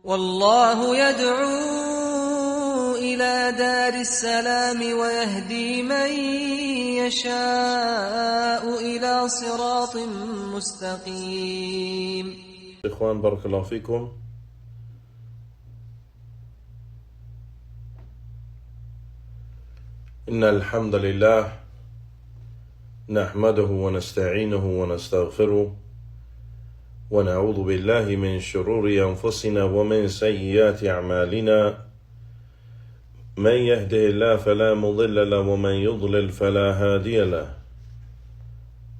والله يدعو إلى دار السلام ويهدي من يشاء إلى صراط مستقيم. إخوان بارك الله فيكم. إن الحمد لله نحمده ونستعينه ونستغفره ونعوذ بالله من شرور أنفسنا ومن سيئات أعمالنا. من يهده الله فلا مضل له ومن يضلل فلا هادي له.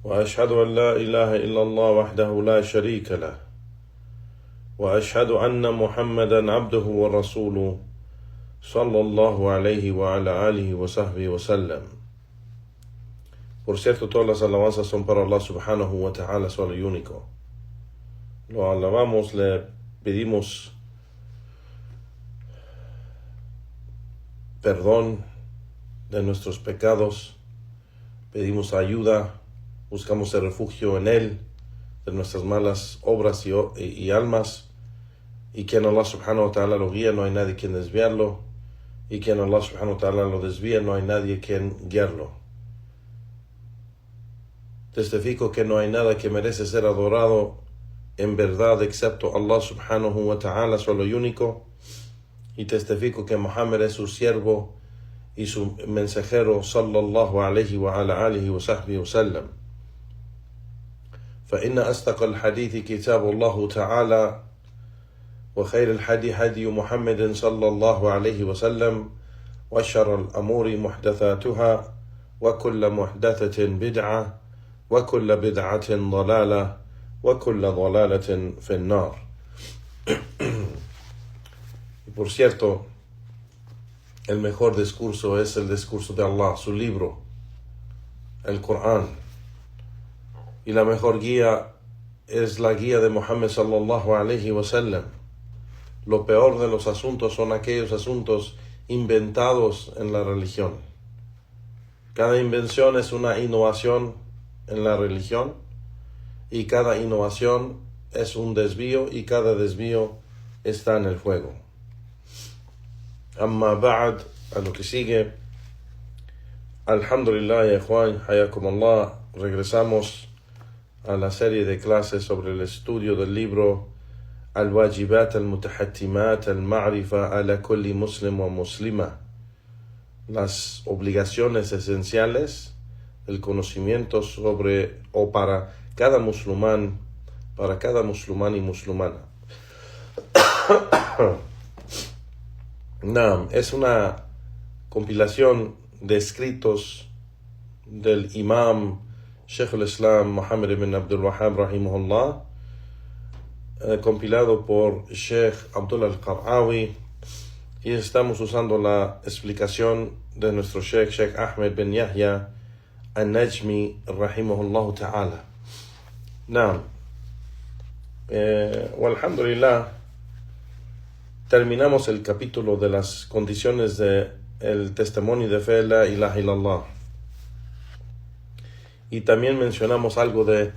وأشهد أن لا إله إلا الله وحده لا شريك له، وأشهد أن محمدا عبده ورسوله صلى الله عليه وعلى آله وصحبه وسلم. Por cierto, todas las alabanzas son para Allah subhanahu wa ta'ala, solo y único. Lo alabamos, le pedimos perdón de nuestros pecados, pedimos ayuda, buscamos el refugio en Él, de nuestras malas obras y almas, y quien Allah subhanahu wa ta'ala lo guía, no hay nadie quien desviarlo, y quien Allah subhanahu wa ta'ala lo desvía, no hay nadie quien guiarlo. Testifico que no hay nada que merece ser adorado en verdad excepto Allah subhanahu wa ta'ala, solo y único, y testifico que Muhammad es su siervo y su mensajero sallallahu alayhi wa ala alihi wa sahbihi wa sallam. فإن أصدق الحديث كتاب الله تعالى وخير الهدي هدي محمد صلى الله عليه وسلم وشر الأمور محدثاتها وكل محدثة بدعة وكل بدعة ضلالة وكل ضلالة في النار. Y por cierto, el mejor discurso es el discurso de Allah, su libro, el Corán. Y la mejor guía es la guía de Muhammad sallallahu alayhi wa sallam. Lo peor de los asuntos son aquellos asuntos inventados en la religión. Cada invención es una innovación en la religión, y cada innovación es un desvío, y cada desvío está en el fuego. Amma ba'd, a lo que sigue, alhamdulillah ya ikhwan, hayakum Allah, regresamos a la serie de clases sobre el estudio del libro Al-Wajibat al-Mutahattimat al-Ma'rifa ala kulli muslim wa muslima, las obligaciones esenciales del conocimiento sobre o para cada musulmán y musulmana. Es una compilación de escritos del imam Sheikh al-Islam Muhammad ibn Abdul Wahhab rahimahullah, compilado por Sheikh Abdullah al-Qar'awi, y estamos usando la explicación de nuestro Sheikh Ahmed bin Yahya al-Najmi rahimahullah ta'ala. Alhamdulillah, terminamos el capítulo de las condiciones del testimonio de fe, la ilaha illallah, y también mencionamos algo de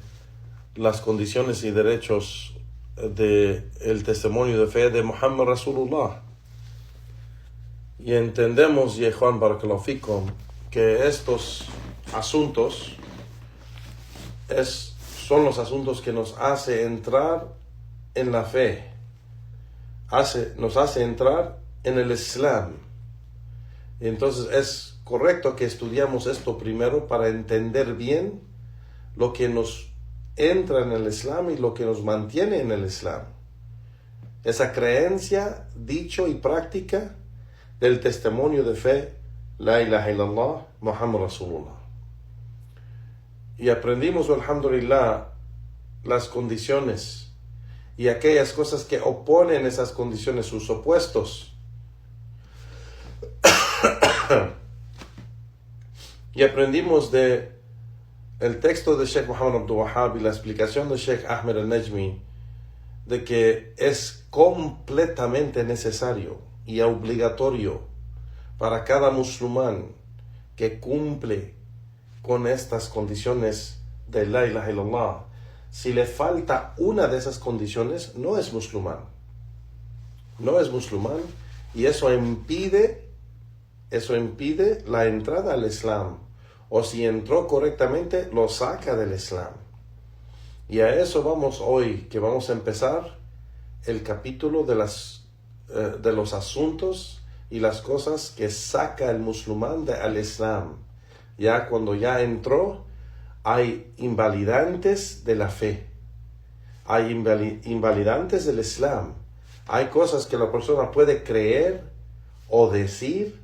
las condiciones y derechos del testimonio de fe de Muhammad Rasulullah, y entendemos, y Juan barakallahu fikum, que estos asuntos son los asuntos que nos hace entrar en la fe, nos hace entrar en el Islam. Entonces es correcto que estudiamos esto primero para entender bien lo que nos entra en el Islam y lo que nos mantiene en el Islam. Esa creencia, dicho y práctica del testimonio de fe, la ilaha illallah, Muhammad Rasulullah. Y aprendimos, alhamdulillah, las condiciones y aquellas cosas que oponen esas condiciones, sus opuestos. Y aprendimos de el texto de Sheikh Muhammad Abdul Wahhab y la explicación de Sheikh Ahmed al-Najmi, de que es completamente necesario y obligatorio para cada musulmán que cumple con estas condiciones de la ilaha illallah. Si le falta una de esas condiciones, no es musulmán. no es musulmán, y eso impide la entrada al Islam. O si entró correctamente, lo saca del Islam. Y a eso vamos hoy, que vamos a empezar el capítulo de los asuntos y las cosas que saca el musulmán al Islam. Ya cuando ya entró, hay invalidantes de la fe. Hay invalidantes del Islam. Hay cosas que la persona puede creer o decir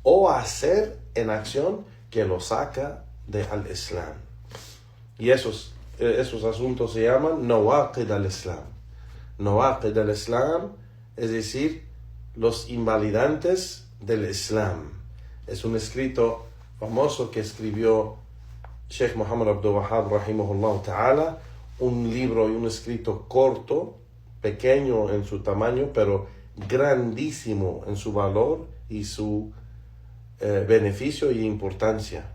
o hacer en acción que lo saca al Islam. Y esos asuntos se llaman nawaqid al-Islam. Nawaqid al-Islam, es decir, los invalidantes del Islam. Es un escrito famoso que escribió Sheikh Muhammad Abdul Wahhab rahimahullah ta'ala, un libro y un escrito corto, pequeño en su tamaño, pero grandísimo en su valor y su beneficio y importancia.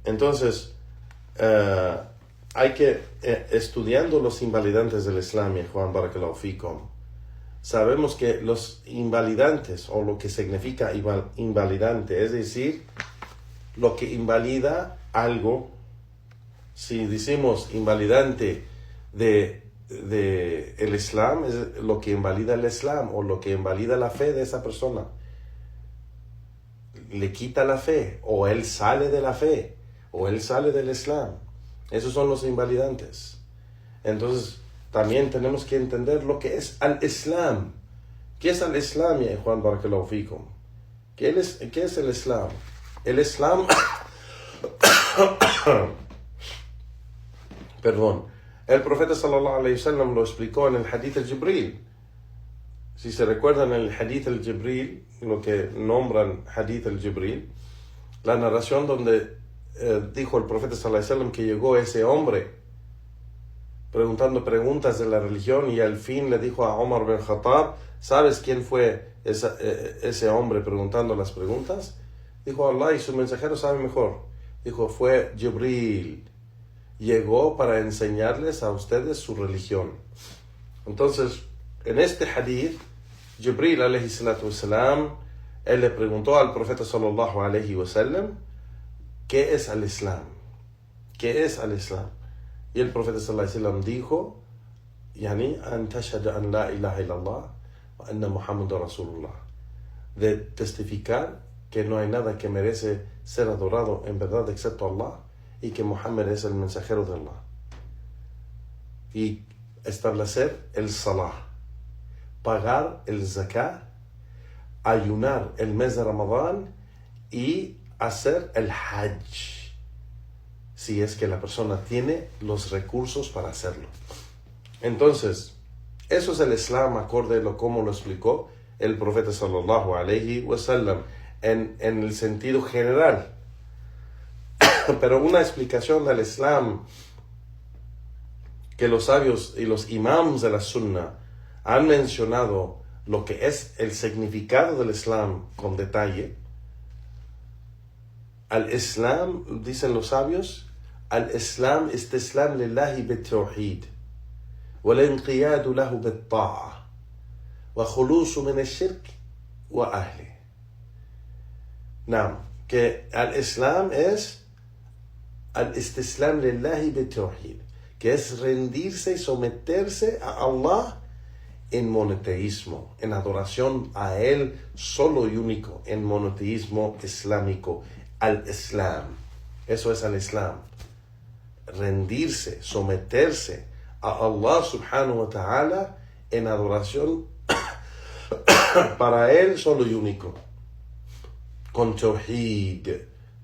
Entonces, hay que, estudiando los invalidantes del Islam, Juan Barakallahu Fikum, sabemos que los invalidantes, o lo que significa invalidante, es decir, lo que invalida algo. Si decimos invalidante de el Islam, es lo que invalida el Islam o lo que invalida la fe de esa persona. Le quita la fe, o él sale de la fe, o él sale del Islam. Esos son los invalidantes. Entonces, también tenemos que entender lo que es al-Islam. ¿Qué es al-Islam, ya Juan Barakallahu Fikum? ¿Qué es el Islam? El Islam... Perdón. El profeta sallallahu alayhi wa sallam lo explicó en el hadith al-Jibril. Si se recuerdan el hadith al-Jibril, lo que nombran hadith al-Jibril, la narración donde dijo el profeta sallallahu alayhi wa sallam que llegó ese hombre preguntando preguntas de la religión, y al fin le dijo a Omar bin Khattab, ¿sabes quién fue ese hombre preguntando las preguntas? Dijo, Allah y su mensajero saben mejor. Dijo, fue Jibril. Llegó para enseñarles a ustedes su religión. Entonces, en este hadith, Jibril alayhi salatu wasalam, él le preguntó al profeta sallallahu alayhi wasallam, ¿qué es el Islam? ¿Qué es el Islam? Y el profeta sallallahu alayhi wasallam dijo, yani an tashhadu an la ilaha illallah wa anna Muhammadur Rasulullah, de testificar que no hay nada que merece ser adorado en verdad excepto Allah, y que Muhammad es el mensajero de Allah. Y establecer el salah, pagar el zakah, ayunar el mes de Ramadán y hacer el hajj, si es que la persona tiene los recursos para hacerlo. Entonces, eso es el Islam acorde a como lo explicó el profeta sallallahu alayhi wa sallam en el sentido general. Pero una explicación del Islam que los sabios y los imams de la Sunna han mencionado lo que es el significado del Islam con detalle. Al-Islam, dicen los sabios, al-Islam istislam lillahi bit-tawhid wal-inqiyadu lahu bit-ta'a wa khulusu min ash-shirk wa ahli. Que al-Islam es al-istislam lillahi bit-tawhid, que es rendirse y someterse a Allah en monoteísmo, en adoración a Él solo y único, en monoteísmo islámico, al-Islam. Eso es al-Islam. Rendirse, someterse a Allah subhanahu wa ta'ala en adoración para Él solo y único. Con tawhid.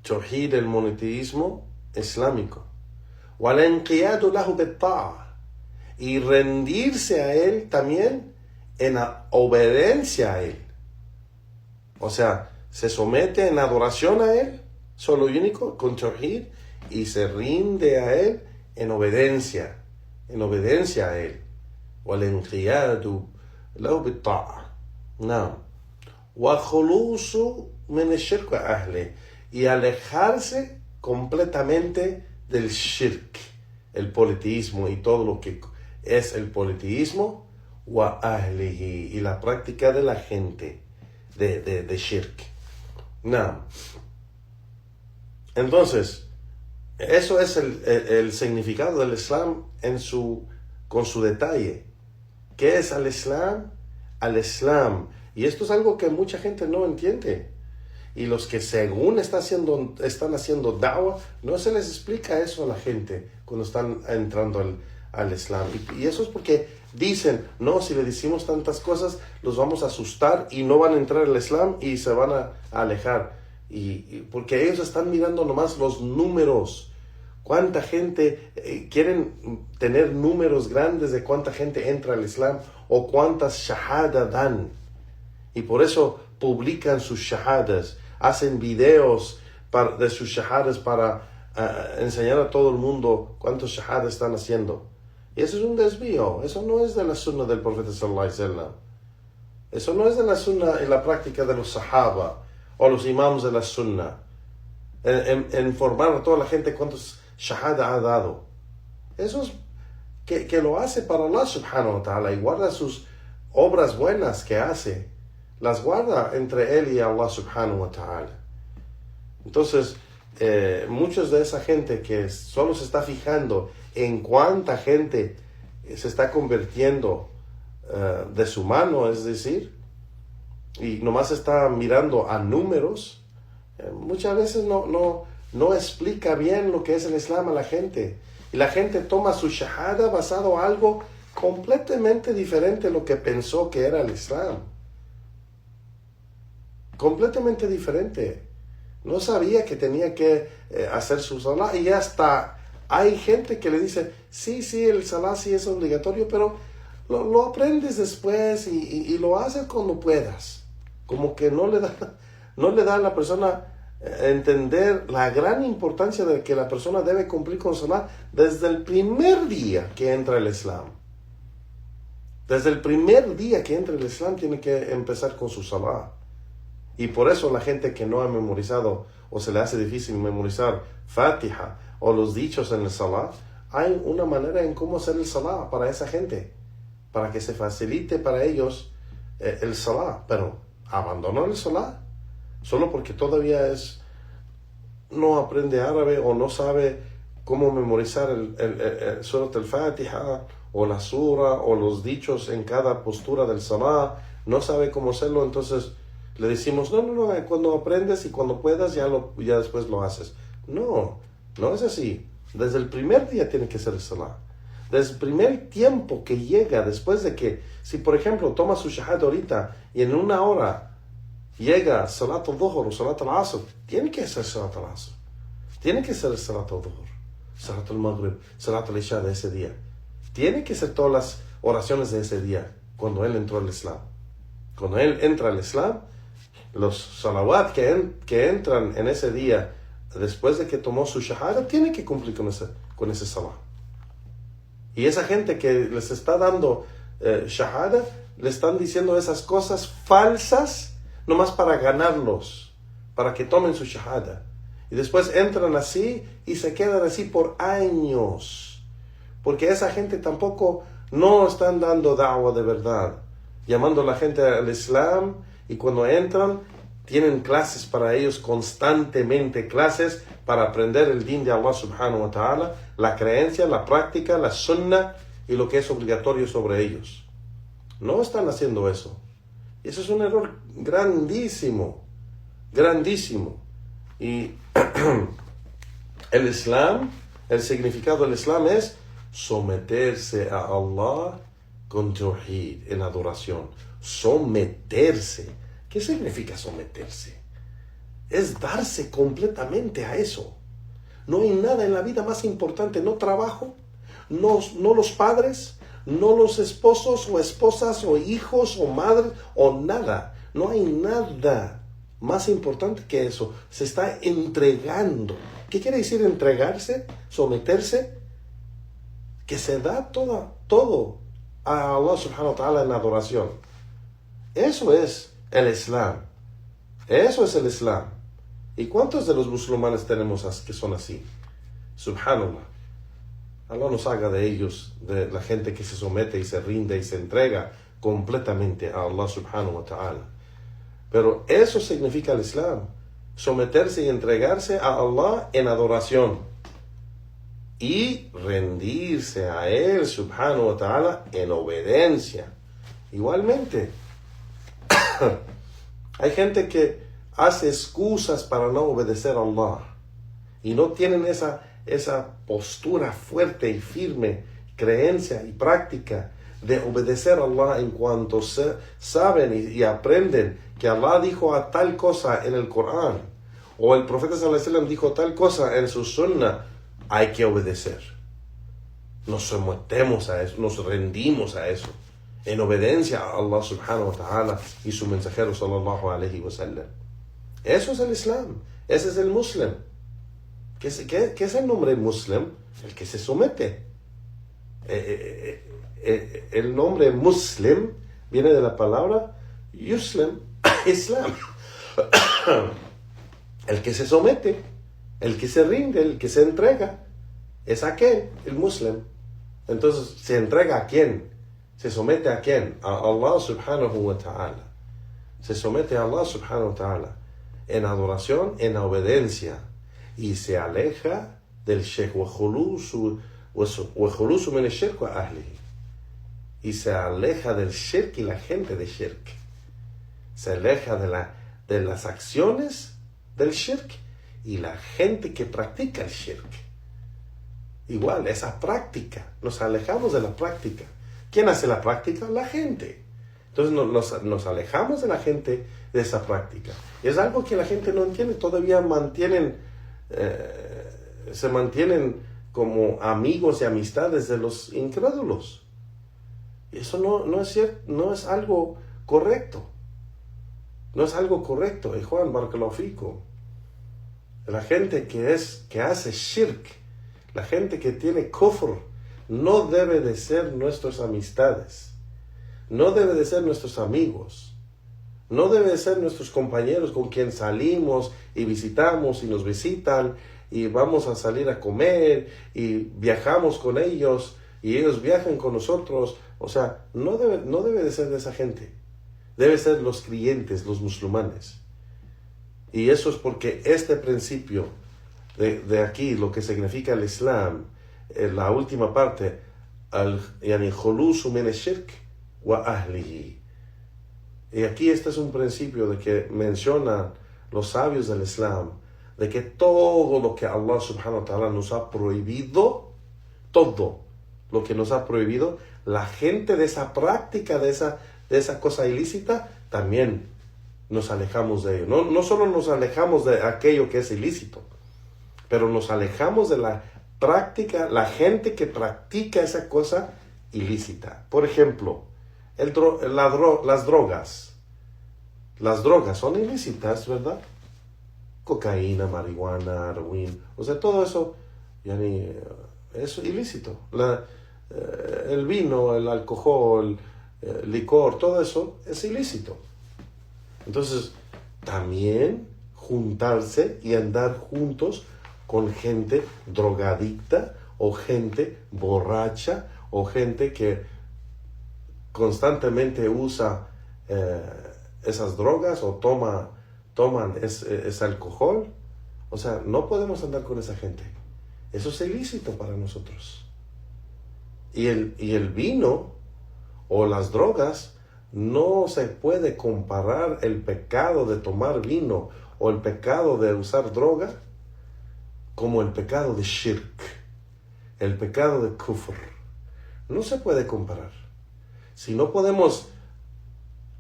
Tawhid, el monoteísmo islámico. وَالْإِنْقِيَادُ لَهُ بِالطَّاعَةِ, y rendirse a Él también en obediencia a Él. O sea, se somete en adoración a Él, solo y único, con tawhid, y se rinde a Él en obediencia a Él. وَالْإِنْقِيَادُ لَهُ بِالطَّاعَةِ. وَخُلُوصُ مِنَ الشِّرْكِ وَأَهْلِهِ, y alejarse completamente del shirk, el politeísmo y todo lo que es el politeísmo wa ahlihi, y la práctica de la gente de shirk. No. Entonces, eso es el significado del Islam con su detalle. ¿Qué es al Islam? Al Islam. Y esto es algo que mucha gente no entiende. Y los que según están haciendo da'wah, no se les explica eso a la gente cuando están entrando al Islam. Y eso es porque dicen, no, si le decimos tantas cosas, los vamos a asustar y no van a entrar al Islam y se van a alejar. Y porque ellos están mirando nomás los números. ¿Cuánta gente quieren tener números grandes de cuánta gente entra al Islam o cuántas shahadas dan? Y por eso publican sus shahadas, hacen videos de sus shahadas para enseñar a todo el mundo cuántos shahadas están haciendo. Y eso es un desvío. Eso no es de la sunna del profeta sallallahu alaihi wasallam. Eso no es de la sunna en la práctica de los sahaba o los imams de la sunna. En informar a toda la gente cuántos shahada ha dado. Eso es que lo hace para Allah subhanahu wa ta'ala, y guarda sus obras buenas que hace, las guarda entre él y Allah subhanahu wa ta'ala. Entonces, muchos de esa gente que solo se está fijando en cuánta gente se está convirtiendo de su mano, es decir, y nomás está mirando a números, muchas veces no explica bien lo que es el Islam a la gente. Y la gente toma su shahada basado en algo completamente diferente de lo que pensó que era el Islam. Completamente diferente. No sabía que tenía que hacer su salah, y hasta hay gente que le dice, sí, el salah sí es obligatorio, pero lo aprendes después y lo haces cuando puedas. Como que no le da a la persona entender la gran importancia de que la persona debe cumplir con salah desde el primer día que entra el Islam. Desde el primer día que entra el Islam tiene que empezar con su salah. Y por eso la gente que no ha memorizado o se le hace difícil memorizar Fatiha o los dichos en el salah, hay una manera en cómo hacer el salah para esa gente, para que se facilite para ellos el salah. Pero abandonó el salah solo porque todavía no aprende árabe o no sabe cómo memorizar el surat al-Fatiha o la sura o los dichos en cada postura del salah, no sabe cómo hacerlo. Entonces le decimos, no, cuando aprendes y cuando puedas ya después lo haces. No es así. Desde el primer día tiene que ser el salah. Desde el primer tiempo que llega, después de que, si por ejemplo toma su shahada ahorita y en una hora llega Salat al-Dhuhr o Salat al-Asr, tiene que ser Salat al-Asr. Tiene que ser Salat al-Dhuhr, Salat al-Maghrib, Salat al-Isha de ese día. Tiene que ser todas las oraciones de ese día, cuando él entró al Islam. Cuando él entra al Islam, los salawat que entran en ese día, después de que tomó su shahada, tiene que cumplir con ese salah. Y esa gente que les está dando shahada, le están diciendo esas cosas falsas, nomás para ganarlos, para que tomen su shahada. Y después entran así y se quedan así por años. Porque esa gente tampoco no están dando da'wah de verdad, llamando a la gente al Islam, y cuando entran tienen clases para ellos constantemente, clases para aprender el din de Allah subhanahu wa ta'ala, la creencia, la práctica, la sunnah y lo que es obligatorio sobre ellos. No están haciendo eso. Y eso es un error grandísimo, grandísimo. Y el Islam, el significado del Islam es someterse a Allah con tawhid, en adoración. Someterse. ¿Qué significa someterse? Es darse completamente a eso. No hay nada en la vida más importante, no trabajo, no los padres, no los esposos o esposas o hijos o madres o nada. No hay nada más importante que eso. Se está entregando. ¿Qué quiere decir entregarse? Someterse. Que se da todo a Allah subhanahu wa ta'ala en adoración. Eso es el Islam. Eso es el Islam. ¿Y cuántos de los musulmanes tenemos que son así? Subhanallah. Allah nos haga de ellos, de la gente que se somete y se rinde y se entrega completamente a Allah subhanahu wa ta'ala. Pero eso significa el Islam, someterse y entregarse a Allah en adoración y rendirse a Él subhanahu wa ta'ala en obediencia. Igualmente, hay gente que hace excusas para no obedecer a Allah y no tienen esa postura fuerte y firme, creencia y práctica de obedecer a Allah en cuanto saben y aprenden que Allah dijo a tal cosa en el Corán o el profeta sallallahu alaihi wasallam dijo tal cosa en su sunnah. Hay que obedecer. Nos sometemos a eso, nos rendimos a eso en obediencia a Allah subhanahu wa ta'ala y su mensajero sallallahu alaihi wasallam. Eso es el Islam, ese es el Muslim. ¿Qué es el nombre Muslim? El que se somete. El nombre Muslim viene de la palabra Yuslim, Islam. El que se somete, el que se rinde, el que se entrega, es aquel, el Muslim. Entonces, ¿se entrega a quién? ¿Se somete a quién? A Allah subhanahu wa ta'ala. Se somete a Allah subhanahu wa ta'ala en adoración, en obediencia, y se aleja del shirk y se aleja del shirk y la gente de shirk. Se aleja de las acciones del shirk y la gente que practica el shirk. Igual, esa práctica, nos alejamos de la práctica. ¿Quién hace la práctica? La gente. Entonces nos alejamos de la gente de esa práctica. Y es algo que la gente no entiende, todavía se mantienen como amigos y amistades de los incrédulos. Y eso no es cierto, no es algo correcto. No es algo correcto. Y Juan Barakallahu Fikum, la gente que hace shirk, la gente que tiene kufr, no debe de ser nuestras amistades, no debe de ser nuestros amigos, no debe de ser nuestros compañeros con quien salimos y visitamos y nos visitan y vamos a salir a comer y viajamos con ellos y ellos viajan con nosotros. O sea, no debe de ser de esa gente. Debe ser los creyentes, los musulmanes. Y eso es porque este principio de aquí, lo que significa el Islam, la última parte, yani khulusu min ash-shirk wa ahlihi. Y aquí este es un principio de que mencionan los sabios del Islam, de que todo lo que Allah subhanahu wa ta'ala nos ha prohibido, todo lo que nos ha prohibido, la gente de esa práctica, de esa cosa ilícita, también nos alejamos de ello. No solo nos alejamos de aquello que es ilícito, pero nos alejamos de la práctica, la gente que practica esa cosa ilícita. Por ejemplo, las drogas. Las drogas son ilícitas, ¿verdad? Cocaína, marihuana, heroína, o sea, todo eso es ilícito. El vino, el alcohol, el licor, todo eso es ilícito. Entonces, también juntarse y andar juntos con gente drogadicta o gente borracha o gente que constantemente usa esas drogas o toman ese alcohol. O sea, no podemos andar con esa gente. Eso es ilícito para nosotros. Y el vino o las drogas, no se puede comparar el pecado de tomar vino o el pecado de usar droga como el pecado de shirk, el pecado de kufr. No se puede comparar. Si no podemos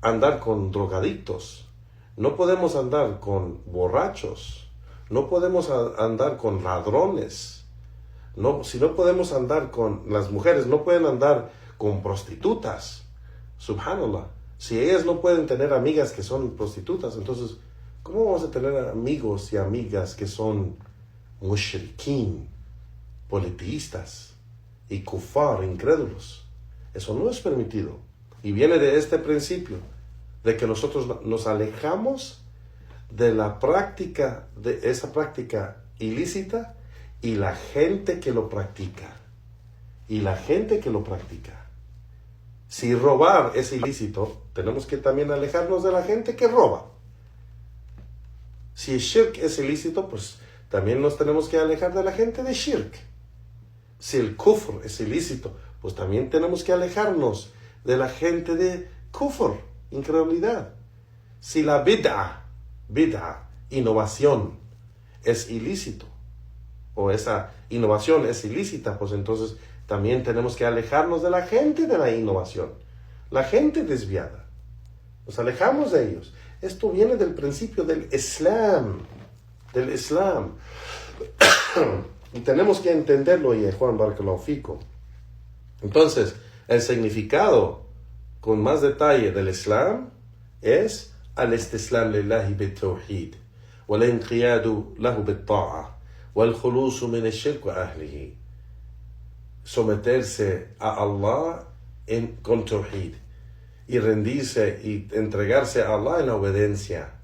andar con drogadictos, no podemos andar con borrachos, no podemos andar con ladrones, si no podemos andar con las mujeres, no pueden andar con prostitutas, subhanallah. Si ellas no pueden tener amigas que son prostitutas, entonces, ¿cómo vamos a tener amigos y amigas que son mushrikín, politeístas y kufar, incrédulos? Eso no es permitido. Y viene de este principio, de que nosotros nos alejamos de la práctica, de esa práctica ilícita y la gente que lo practica. y la gente que lo practica. Si robar es ilícito, tenemos que también alejarnos de la gente que roba. Si shirk es ilícito, pues también nos tenemos que alejar de la gente de shirk. Si el kufr es ilícito, pues también tenemos que alejarnos de la gente de kufr, incredulidad. Si la bid'a, innovación, es ilícito, o esa innovación es ilícita, pues entonces también tenemos que alejarnos de la gente de la innovación, la gente desviada. Nos alejamos de ellos. Esto viene del principio del Islam, y tenemos que entenderlo, y Juan Barakallahu Fikum. Entonces, el significado con más detalle del Islam es al-istislam lillahi bit-tawhid, wal-inqiyadu lahu bit-ta'a, wal-khulusu min ash-shirk wa ahlihi. Someterse a Allah con tawhid, y rendirse y entregarse a Allah en la obediencia,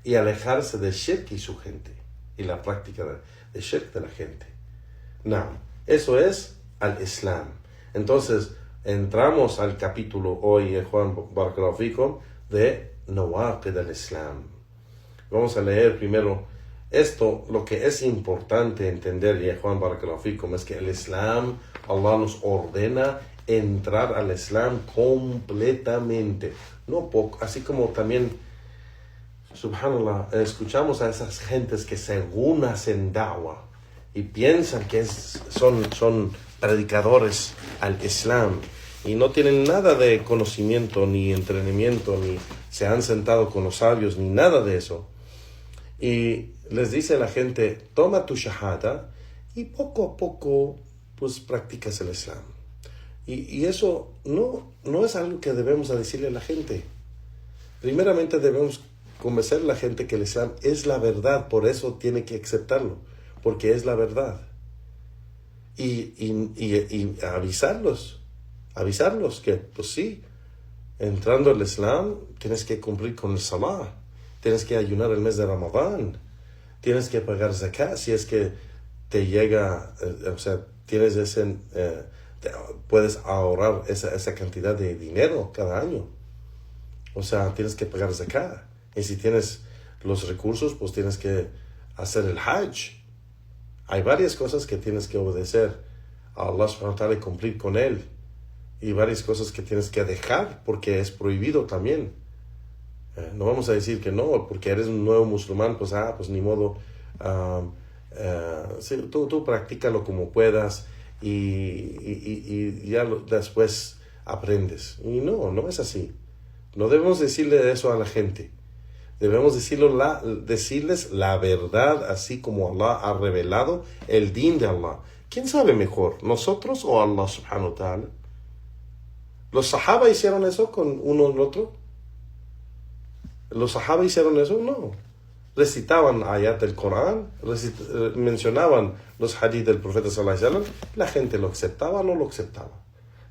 y alejarse de shirk y su gente, y la práctica de shirk de la gente. Eso es al Islam. Entonces, entramos al capítulo hoy, Juan Barakallahu Fikum, de Nawaqid al-Islam. Vamos a leer primero esto. Lo que es importante entender, y Juan Barakallahu Fikum, es que el Islam, Allah nos ordena entrar al Islam completamente, no poco, así como también, subhanallah, escuchamos a esas gentes que según hacen da'wah y piensan que son predicadores al Islam y no tienen nada de conocimiento ni entrenamiento, ni se han sentado con los sabios, ni nada de eso, y les dice a la gente: toma tu shahada y poco a poco pues practicas el Islam. Y eso no es algo que debemos decirle a la gente. Primeramente debemos convencer a la gente que el Islam es la verdad, por eso tiene que aceptarlo, porque es la verdad. Y avisarlos que, pues sí, entrando al Islam tienes que cumplir con el Salah, tienes que ayunar el mes de Ramadán, tienes que pagar zakat si es que te llega, tienes puedes ahorrar esa cantidad de dinero cada año. Tienes que pagar zakat. Y si tienes los recursos, pues tienes que hacer el Hajj. Hay varias cosas que tienes que obedecer a Allah subhanahu wa ta'ala y cumplir con él. Y varias cosas que tienes que dejar porque es prohibido también. No vamos a decir que no, porque eres un nuevo musulmán, pues ni modo. Sí, tú practícalo como puedas y ya después aprendes. Y no es así. No debemos decirle eso a la gente. Debemos decirles la verdad, así como Allah ha revelado el din de Allah. ¿Quién sabe mejor, nosotros o Allah subhanahu wa ta'ala? ¿Los sahaba hicieron eso con uno y otro? ¿Los sahaba hicieron eso? No. Recitaban ayat del Corán, mencionaban los hadith del profeta sallallahu alaihi wasallam. La gente lo aceptaba o no lo aceptaba.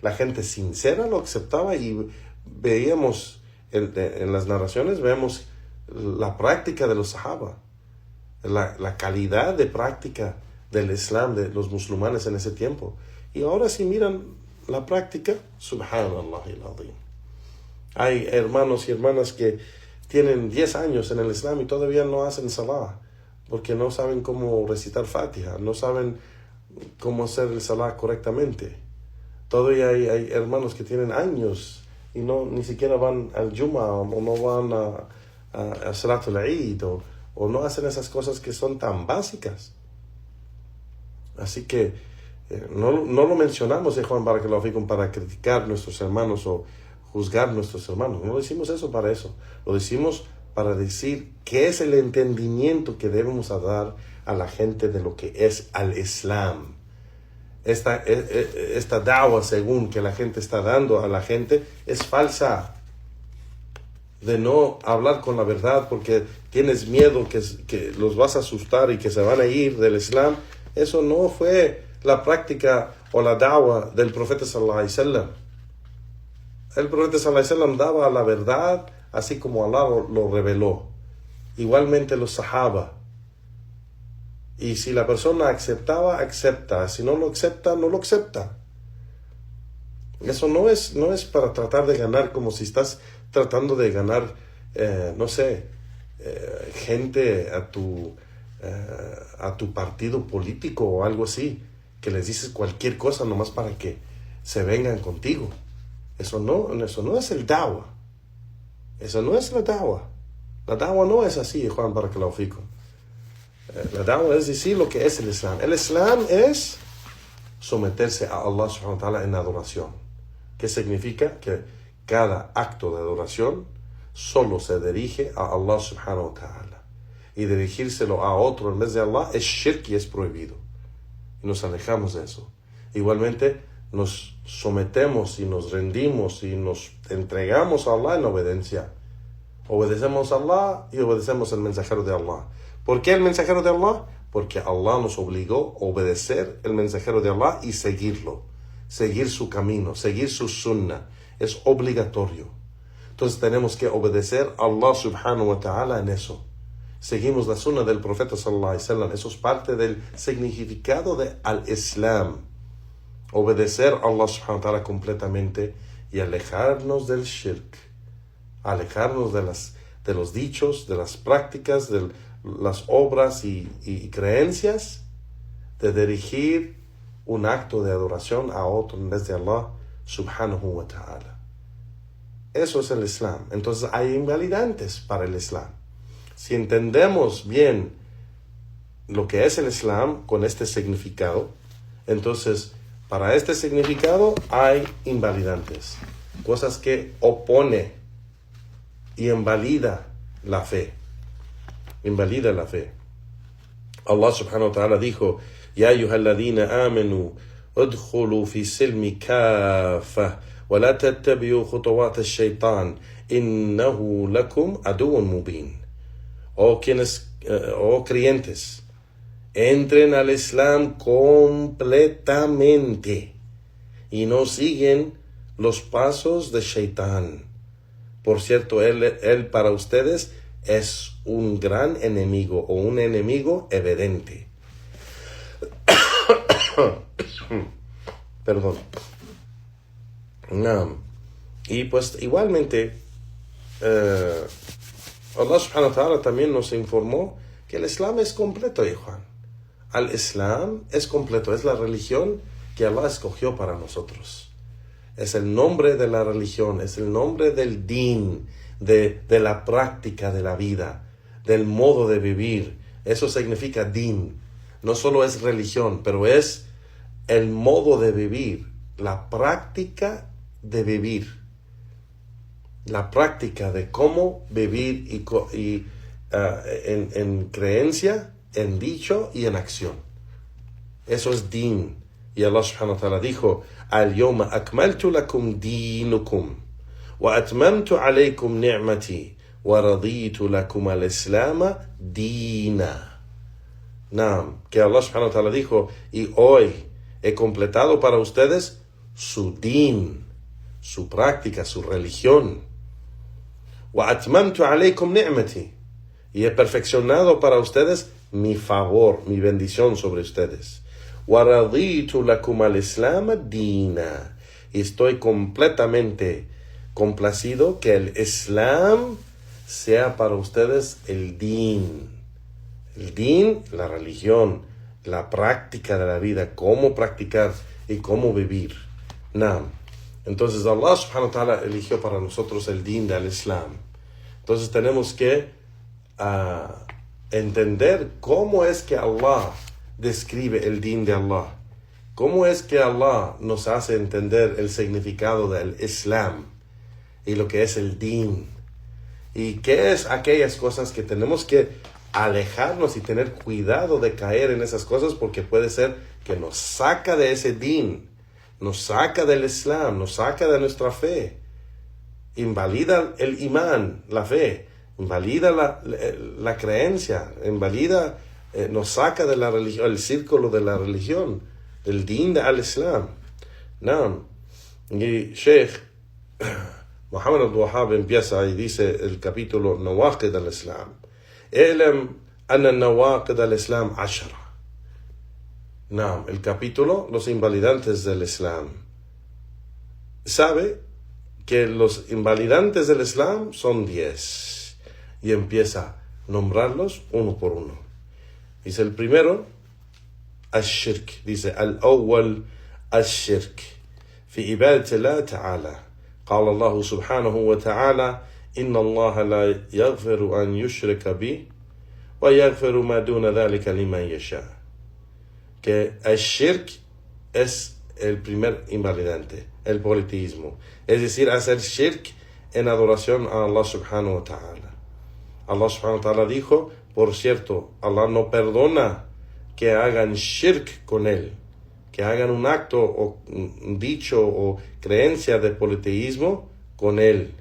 La gente sincera lo aceptaba, y veíamos en las narraciones, vemos la práctica de los sahaba, la calidad de práctica del Islam de los musulmanes en ese tiempo. Y ahora si miran la práctica, subhanallah al-azim. Hay hermanos y hermanas que tienen 10 años en el Islam y todavía no hacen salah, porque no saben cómo recitar Fatiha, no saben cómo hacer el salah correctamente. Todavía hay hermanos que tienen años y ni siquiera van al Juma, o no van a Salatul Eid, o no hacen esas cosas que son tan básicas. Así que no lo mencionamos, Juan Barakallahu Fikum, para criticar a nuestros hermanos o juzgar a nuestros hermanos. No decimos eso para eso. Lo decimos para decir qué es el entendimiento que debemos dar a la gente de lo que es al Islam. Esta da'wah, según que la gente está dando a la gente, es falsa. De no hablar con la verdad porque tienes miedo que los vas a asustar y que se van a ir del Islam. Eso no fue la práctica o la da'wah del profeta sallallahu alaihi wasallam. El profeta sallallahu alaihi wasallam daba la verdad así como Allah lo reveló. Igualmente los sahaba. Y si la persona aceptaba, acepta. Si no lo acepta, no lo acepta. Eso no es para tratar de ganar como si estás tratando de ganar, gente a tu partido político o algo así, que les dices cualquier cosa nomás para que se vengan contigo. Eso no es el da'wah. Eso no es la da'wah. La da'wah no es así, Juan Barakallahu Fikum. La da'wah es decir lo que es el Islam. El Islam es someterse a Allah subhanahu wa ta'ala en adoración. ¿Qué significa? Que cada acto de adoración solo se dirige a Allah subhanahu wa ta'ala. Y dirigírselo a otro en vez de Allah es shirk y es prohibido. Y nos alejamos de eso. Igualmente nos sometemos y nos rendimos y nos entregamos a Allah en obediencia. Obedecemos a Allah y obedecemos al mensajero de Allah. ¿Por qué el mensajero de Allah? Porque Allah nos obligó a obedecer el mensajero de Allah y seguirlo. Seguir su camino, seguir su sunnah. Es obligatorio. Entonces tenemos que obedecer a Allah subhanahu wa ta'ala en eso. Seguimos la sunnah del profeta sallallahu alaihi wasallam. Eso es parte del significado de al-Islam. Obedecer a Allah subhanahu wa ta'ala completamente y alejarnos del shirk. Alejarnos de los dichos, de las prácticas, de las obras y creencias, de dirigir un acto de adoración a otro en vez de Allah subhanahu wa ta'ala. Eso es el Islam. Entonces hay invalidantes para el Islam. Si entendemos bien lo que es el Islam con este significado, entonces para este significado hay invalidantes, cosas que opone y invalida la fe. Invalida la fe. Allah subhanahu wa ta'ala dijo: Ya ayyuhalladhina amanu udkhulu fi silmi kafa wa la tattabi'u khutuwat ash-shaytan innahu lakum aduwwun mubin. Oh creyentes, entren al Islam completamente y no siguen los pasos de Shaitán. Por cierto, él para ustedes es un gran enemigo o un enemigo evidente. Perdón. No. Y pues igualmente Allah subhanahu wa ta'ala también nos informó que el Islam es completo, Juan. Al Islam es completo, es la religión que Allah escogió para nosotros. Es el nombre de la religión, es el nombre del din, de la práctica de la vida, del modo de vivir. Eso significa din. No solo es religión, pero es el modo de vivir, la práctica de vivir. La práctica de cómo vivir en creencia, en dicho y en acción. Eso es din. Y Allah subhanahu wa ta'ala dijo: Al-yawma akmaltu lakum dinukum wa atmamtu alaykum ni'mati wa raditu lakum al-islam dina. Que Allah subhanahu wa ta'ala dijo: y hoy he completado para ustedes su din, su práctica, su religión. Wa atmamtu alaykum ni'mati, y he perfeccionado para ustedes mi favor, mi bendición sobre ustedes. Wa raditu lakum al-islam dina, y estoy completamente complacido que el Islam sea para ustedes el din. El din, la religión, la práctica de la vida, cómo practicar y cómo vivir. Entonces Allah subhanahu wa ta'ala eligió para nosotros el din del Islam. Entonces tenemos que entender cómo es que Allah describe el din de Allah. Cómo es que Allah nos hace entender el significado del Islam y lo que es el din. Y qué es aquellas cosas que tenemos que alejarnos y tener cuidado de caer en esas cosas, porque puede ser que nos saca de ese din, nos saca del Islam, nos saca de nuestra fe. Invalida el imán, la fe, invalida la creencia, invalida, nos saca de la religión, el círculo de la religión, del din de al-Islam. Y Sheikh Muhammad Abdul Wahhab empieza y dice el capítulo Nawaqid al-Islam. I'lam anna nawaqid al-Islam 10. Naam, el capítulo Los invalidantes del Islam. Sabe que los invalidantes del Islam son 10 y empieza a nombrarlos uno por uno. Dice el primero, al-shirk. Dice al-awwal al-shirk fi ibadatillah ta'ala. قال الله سبحانه وتعالى إن الله لا يغفر أن يشرك به ويغفر ما دون ذلك لمن يشاء. Que el shirk es el primer invalidante, el politeísmo. Es decir, hacer shirk en adoración a Allah subhanahu wa ta'ala. Allah subhanahu wa ta'ala dijo, por cierto, Allah no perdona que hagan shirk con él, que hagan un acto o un dicho o creencia de politeísmo con él,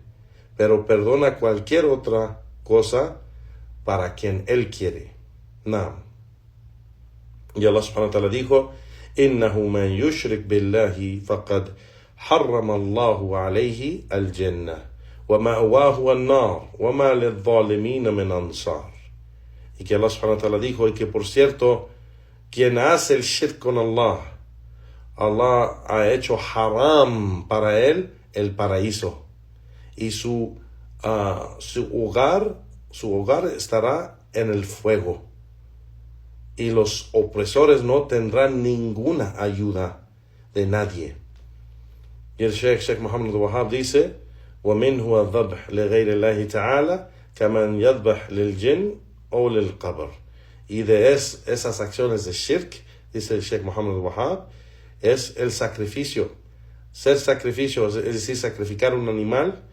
pero perdona cualquier otra cosa para quien él quiere. No. Y Allah subhanahu wa ta'ala dijo, إِنَّهُ مَنْ يُشْرِكْ بِاللَّهِ فَقَدْ حَرَّمَ اللَّهُ عَلَيْهِ الْجَنَّةِ وَمَأْوَاهُ النَّارُ وَمَا لِلظَّالِمِينَ مِنْ أَنصَارٍ. Y que Allah subhanahu wa ta'ala dijo, y que por cierto, quien hace el shirk con Allah, Allah ha hecho haram para él el paraíso, y su hogar estará en el fuego, y los opresores no tendrán ninguna ayuda de nadie. Y el Sheikh Muhammad al-Wahhab dice, وَمِنْهُ الذَّبْحِ لِغَيْرِ اللَّهِ تَعَالَى كَمَنْ يَذْبَحْ لِلْجِنِّ أو للقبر. Y de esas acciones de shirk, dice el Sheikh Muhammad al-Wahhab, es el sacrificio. Ser sacrificio, es decir, sacrificar un animal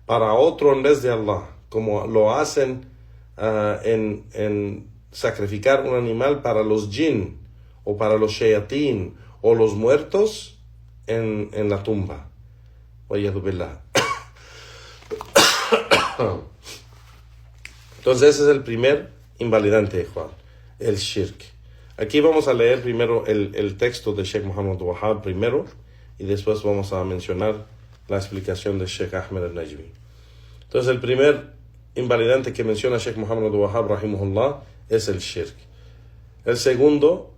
para otro en vez de Allah, como lo hacen en sacrificar un animal para los jinn, o para los shayatín, o los muertos en la tumba. Wa'iyadu billah. Entonces ese es el primer invalidante, Juan, el shirk. Aquí vamos a leer primero el texto de Sheikh Muhammad al-Wahhab primero, y después vamos a mencionar la explicación de Sheikh Ahmed al-Najmi. Entonces el primer invalidante que menciona Sheikh Muhammad al-Wahhab rahimahullah es el shirk. El segundo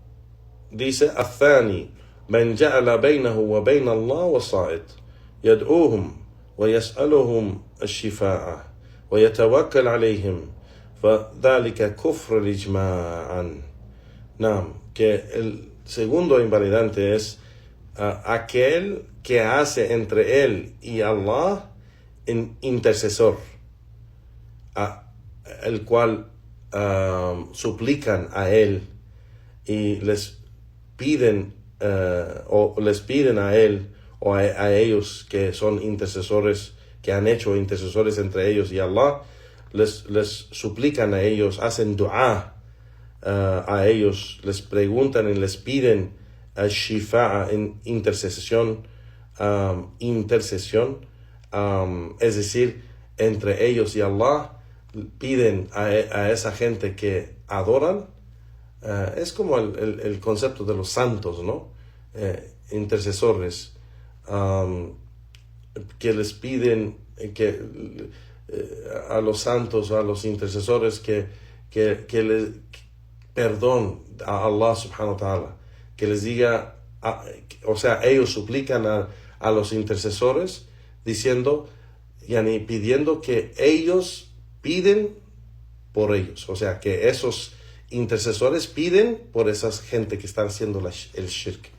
dice, الثاني من جعل بينه وبين الله وسائط يدعوهم ويسألهم الشفاعة ويتوكل عليهم فذلك كفر إجماعا. No, que el segundo invalidante es aquel que hace entre él y Allah un intercesor, el cual suplican a él y les piden a él o a ellos que son intercesores, que han hecho intercesores entre ellos y Allah, les suplican a ellos, hacen dua a ellos, les preguntan y les piden shifa'a, en intercesión, es decir, entre ellos y Allah, piden a esa gente que adoran. Es como el concepto de los santos, ¿no? Intercesores, que les piden a los santos, a los intercesores que les perdón a Allah subhanahu wa ta'ala, que les diga, o sea, ellos suplican a los intercesores diciendo, pidiendo que ellos piden por ellos, o sea, que esos intercesores piden por esa gente que están haciendo el shirk,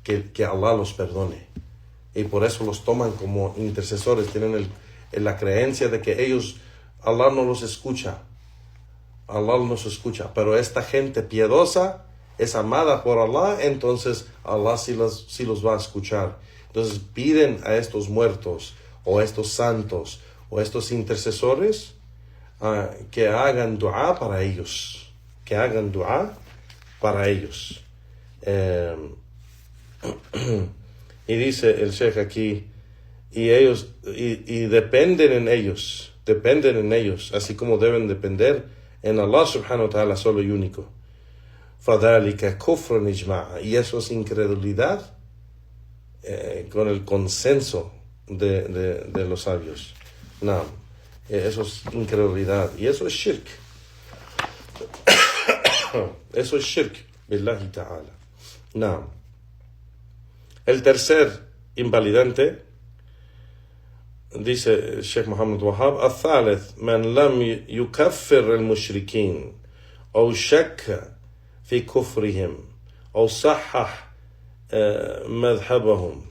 que Allah los perdone, y por eso los toman como intercesores. Tienen la creencia de que ellos, Allah no los escucha, pero esta gente piadosa es amada por Allah, entonces Allah sí los va a escuchar. Entonces piden a estos muertos, o estos santos, o estos intercesores, que hagan dua para ellos, y dice el Sheikh aquí, y ellos y dependen en ellos, así como deben depender en Allah subhanahu wa ta'ala solo y único. فَذَلِكَ كُفْرٌ إِجْمَاعًا. Y eso es incredulidad con el consenso de los sabios. No, eso es incredulidad, y eso es shirk. Eso es shirk billahi ta'ala. No. El tercer invalidante, dice Sheikh Muhammad Wahab, الثالث من لم يكفر المشركين أو شك في كفرهم أو صحح مذهبهم.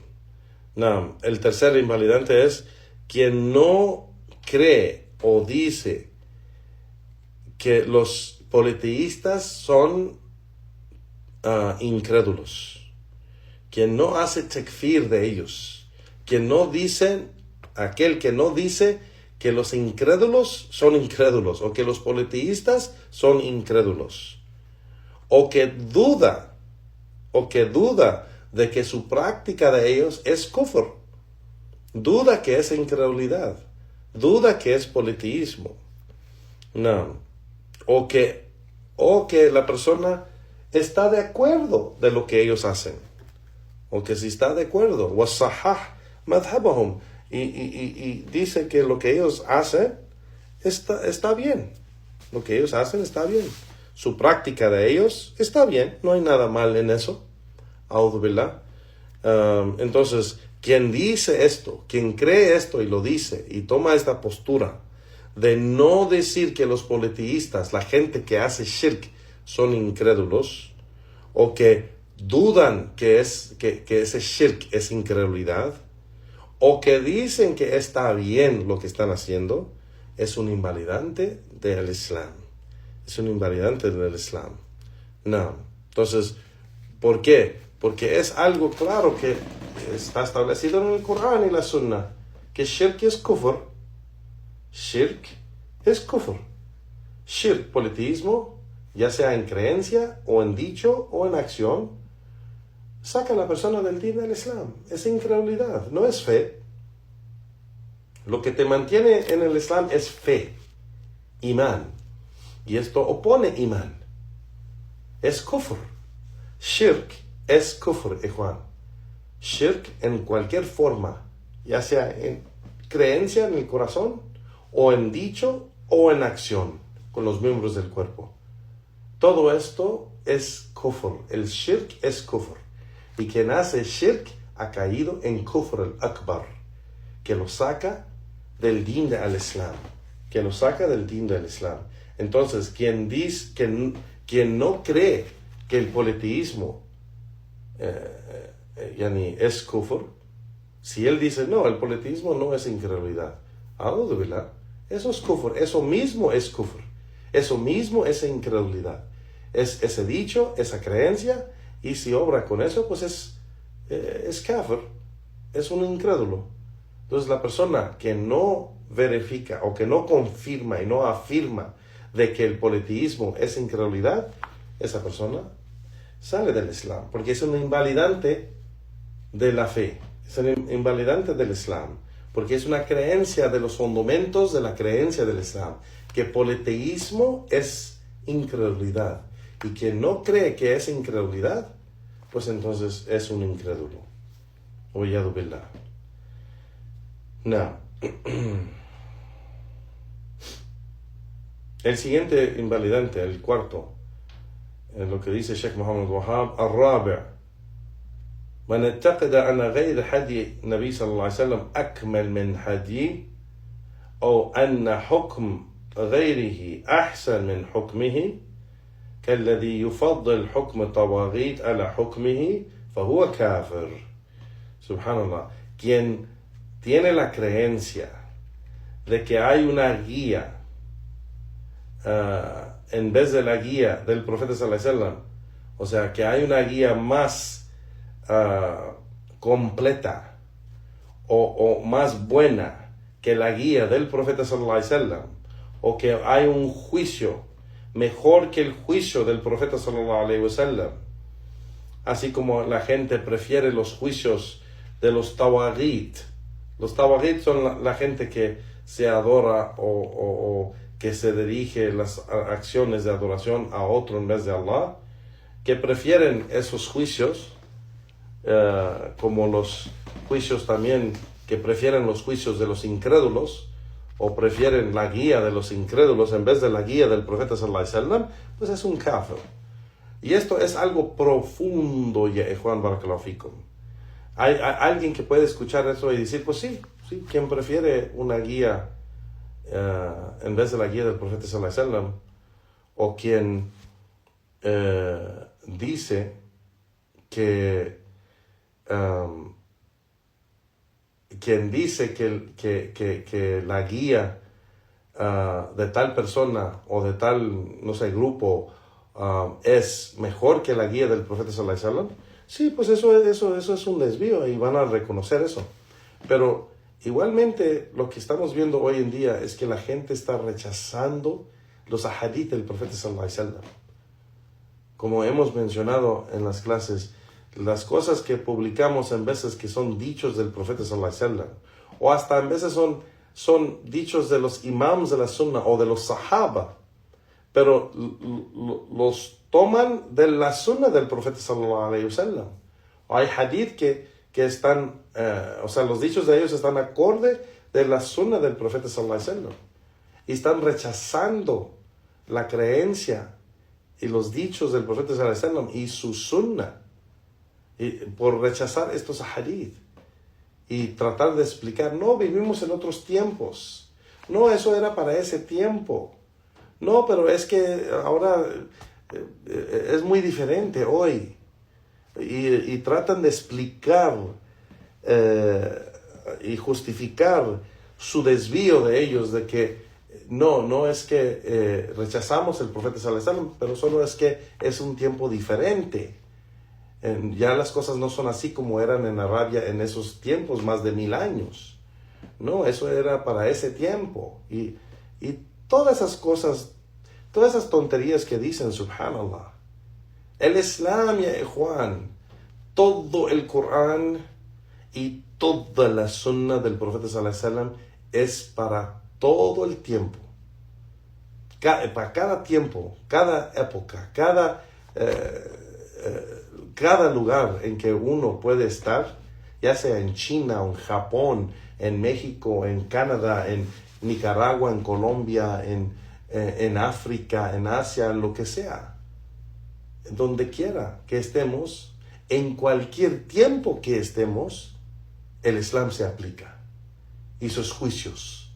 No. El tercer invalidante es quien no cree o dice que los politeístas son incrédulos, quien no hace takfir de ellos, aquel que no dice que los incrédulos son incrédulos o que los politeístas son incrédulos, o que duda de que su práctica de ellos es kufr, duda que es incredulidad, duda que es politeísmo. No. O que la persona está de acuerdo de lo que ellos hacen, o que si está de acuerdo, wasahah madhabahum, y dice que lo que ellos hacen está bien, lo que ellos hacen está bien, su práctica de ellos está bien, no hay nada mal en eso. A'udhu billah. Entonces, quien dice esto, quien cree esto y lo dice y toma esta postura de no decir que los politeístas, la gente que hace shirk, son incrédulos, o que dudan que ese shirk es incredulidad, o que dicen que está bien lo que están haciendo, es un invalidante del Islam. Es un invalidante del Islam. No. Entonces, ¿por qué? Porque es algo claro que está establecido en el Corán y la Sunna, que shirk es kufr. Shirk es kufr. Shirk, politeísmo, ya sea en creencia o en dicho o en acción, saca a la persona del din del Islam. Es incredulidad, no es fe. Lo que te mantiene en el Islam es fe, imán. Y esto opone imán. Es kufr. Shirk es kufr, ikhwan. Shirk en cualquier forma, ya sea en creencia en el corazón, o en dicho o en acción con los miembros del cuerpo. Todo esto es kufr. El shirk es kufr. Y quien hace shirk ha caído en kufr al-akbar, que lo saca del din del Islam. Que lo saca del din del Islam. Entonces, quien no cree que el politeísmo es kufr, si él dice, no, el politeísmo no es incredulidad, a'udhu billah, eso es kufr, eso mismo es kufr, eso mismo es incredulidad, es ese dicho, esa creencia, y si obra con eso, pues es kafir, es un incrédulo. Entonces la persona que no verifica o que no confirma y no afirma de que el politeísmo es incredulidad, esa persona sale del Islam, porque es un invalidante de la fe, es un invalidante del Islam, porque es una creencia de los fundamentos de la creencia del Islam, que politeísmo es incredulidad, y quien no cree que es incredulidad, pues entonces es un incrédulo. Oyadu billah. No. El siguiente invalidante, el cuarto, lo que dice Sheikh Muhammad Wahab, الرابع من اعتقد أن غير هدي النبي صلى الله عليه وسلم أكمل من هدي أو أن حكم غيره أحسن من حكمه كالذي يفضل حكم الطواغيت على حكمه فهو كافر. Subhanallah. Quien tiene la creencia de que hay una guía en vez de la guía del profeta sallallahu alaihi wasallam, o sea, que hay una guía más completa o más buena que la guía del profeta sallallahu alaihi wasallam, o que hay un juicio mejor que el juicio del profeta sallallahu alaihi wasallam, así como la gente prefiere los juicios de los tawaghit. Los tawaghit son la gente que se adora o que se dirige las acciones de adoración a otro en vez de Allah, que prefieren esos juicios, como los juicios también, que prefieren los juicios de los incrédulos, o prefieren la guía de los incrédulos en vez de la guía del profeta sallallahu alaihi wasallam, pues es un kafir. Y esto es algo profundo, Juan Barakallahu fikum. Hay alguien que puede escuchar eso y decir, pues sí, quien prefiere una guía en vez de la guía del profeta sallallahu alaihi wasallam, o quien dice que la guía de tal persona o de tal, no sé, grupo es mejor que la guía del profeta sallallahu alaihi wasallam, sí, pues eso es un desvío y van a reconocer eso. Pero igualmente lo que estamos viendo hoy en día es que la gente está rechazando los ahadith del profeta sallallahu alaihi wasallam. Como hemos mencionado en las clases, las cosas que publicamos en veces que son dichos del profeta sallallahu alaihi wasallam, o hasta en veces son dichos de los imams de la sunna o de los sahaba, pero los toman de la sunna del profeta sallallahu alaihi wasallam. Hay hadith que están, los dichos de ellos están acorde de la sunna del profeta sallallahu alaihi wasallam, y están rechazando la creencia y los dichos del profeta sallallahu alaihi wasallam y su sunna, y por rechazar estos hadith y tratar de explicar, no, vivimos en otros tiempos, no, eso era para ese tiempo, no, pero es que ahora es muy diferente hoy, y tratan de explicar y justificar su desvío de ellos, de que no es que rechazamos el profeta sallallahu alaihi wasallam, pero solo es que es un tiempo diferente. Ya las cosas no son así como eran en Arabia en esos tiempos, más de 1000 años. No, eso era para ese tiempo. Y todas esas cosas, todas esas tonterías que dicen, subhanallah. El Islam, ya Juan, todo el Corán y toda la sunna del profeta sallallahu alaihi wasallam es para todo el tiempo. Para cada tiempo, cada época, cada lugar en que uno puede estar, ya sea en China, o en Japón, en México, en Canadá, en Nicaragua, en Colombia, en África, en Asia, lo que sea, donde quiera que estemos, en cualquier tiempo que estemos, el Islam se aplica. Y sus juicios,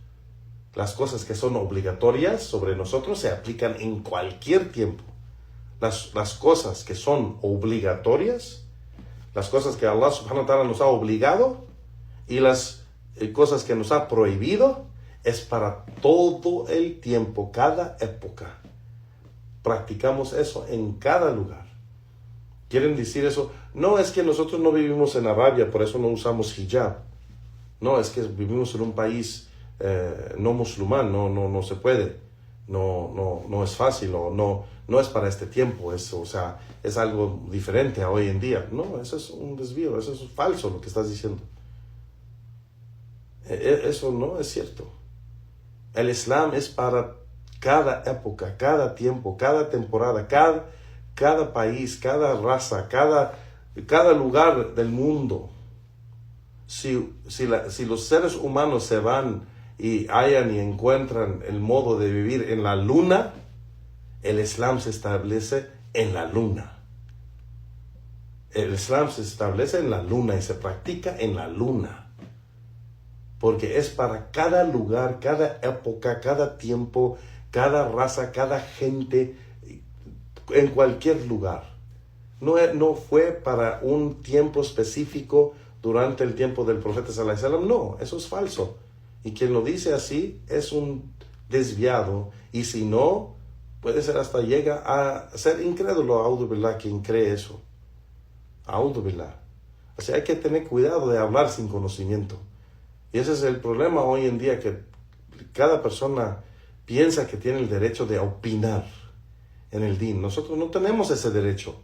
las cosas que son obligatorias sobre nosotros, se aplican en cualquier tiempo. Las cosas que son obligatorias, las cosas que Allah subhanahu wa ta'ala nos ha obligado, y las cosas que nos ha prohibido, es para todo el tiempo, cada época. Practicamos eso en cada lugar. ¿Quieren decir eso? No, es que nosotros no vivimos en Arabia, por eso no usamos hijab. No, es que vivimos en un país no musulmán, no se puede. No es fácil, o no es para este tiempo, es algo diferente a hoy en día. No, eso es un desvío, eso es falso lo que estás diciendo. Eso no es cierto. El Islam es para cada época, cada tiempo, cada temporada, cada país, cada raza, cada lugar del mundo. Si los seres humanos se van y hallan y encuentran el modo de vivir en la luna, el Islam se establece en la luna. El Islam se establece en la luna y se practica en la luna. Porque es para cada lugar, cada época, cada tiempo, cada raza, cada gente, en cualquier lugar. No fue para un tiempo específico durante el tiempo del profeta sallallahu alaihi wasallam. No, eso es falso. Y quien lo dice así es un desviado. Y si no, puede ser hasta llega a ser incrédulo, a'udhu billah, quien cree eso. A'udhu billah. O sea, hay que tener cuidado de hablar sin conocimiento. Y ese es el problema hoy en día, que cada persona piensa que tiene el derecho de opinar en el din. Nosotros no tenemos ese derecho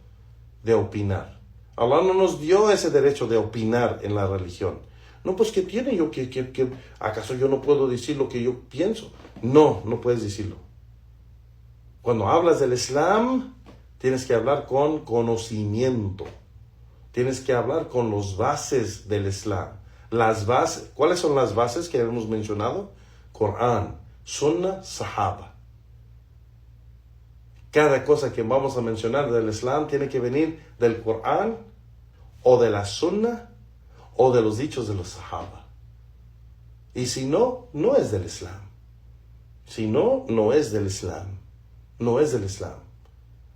de opinar. Allah no nos dio ese derecho de opinar en la religión. No, pues ¿qué tiene yo? ¿Acaso yo no puedo decir lo que yo pienso? No puedes decirlo. Cuando hablas del Islam, tienes que hablar con conocimiento. Tienes que hablar con las bases del Islam. Las bases, ¿cuáles son las bases que hemos mencionado? Corán, Sunna, Sahaba. Cada cosa que vamos a mencionar del Islam tiene que venir del Corán, o de la Sunna, o de los dichos de los Sahaba. Y si no, no es del Islam. Si no, no es del Islam. No es del Islam.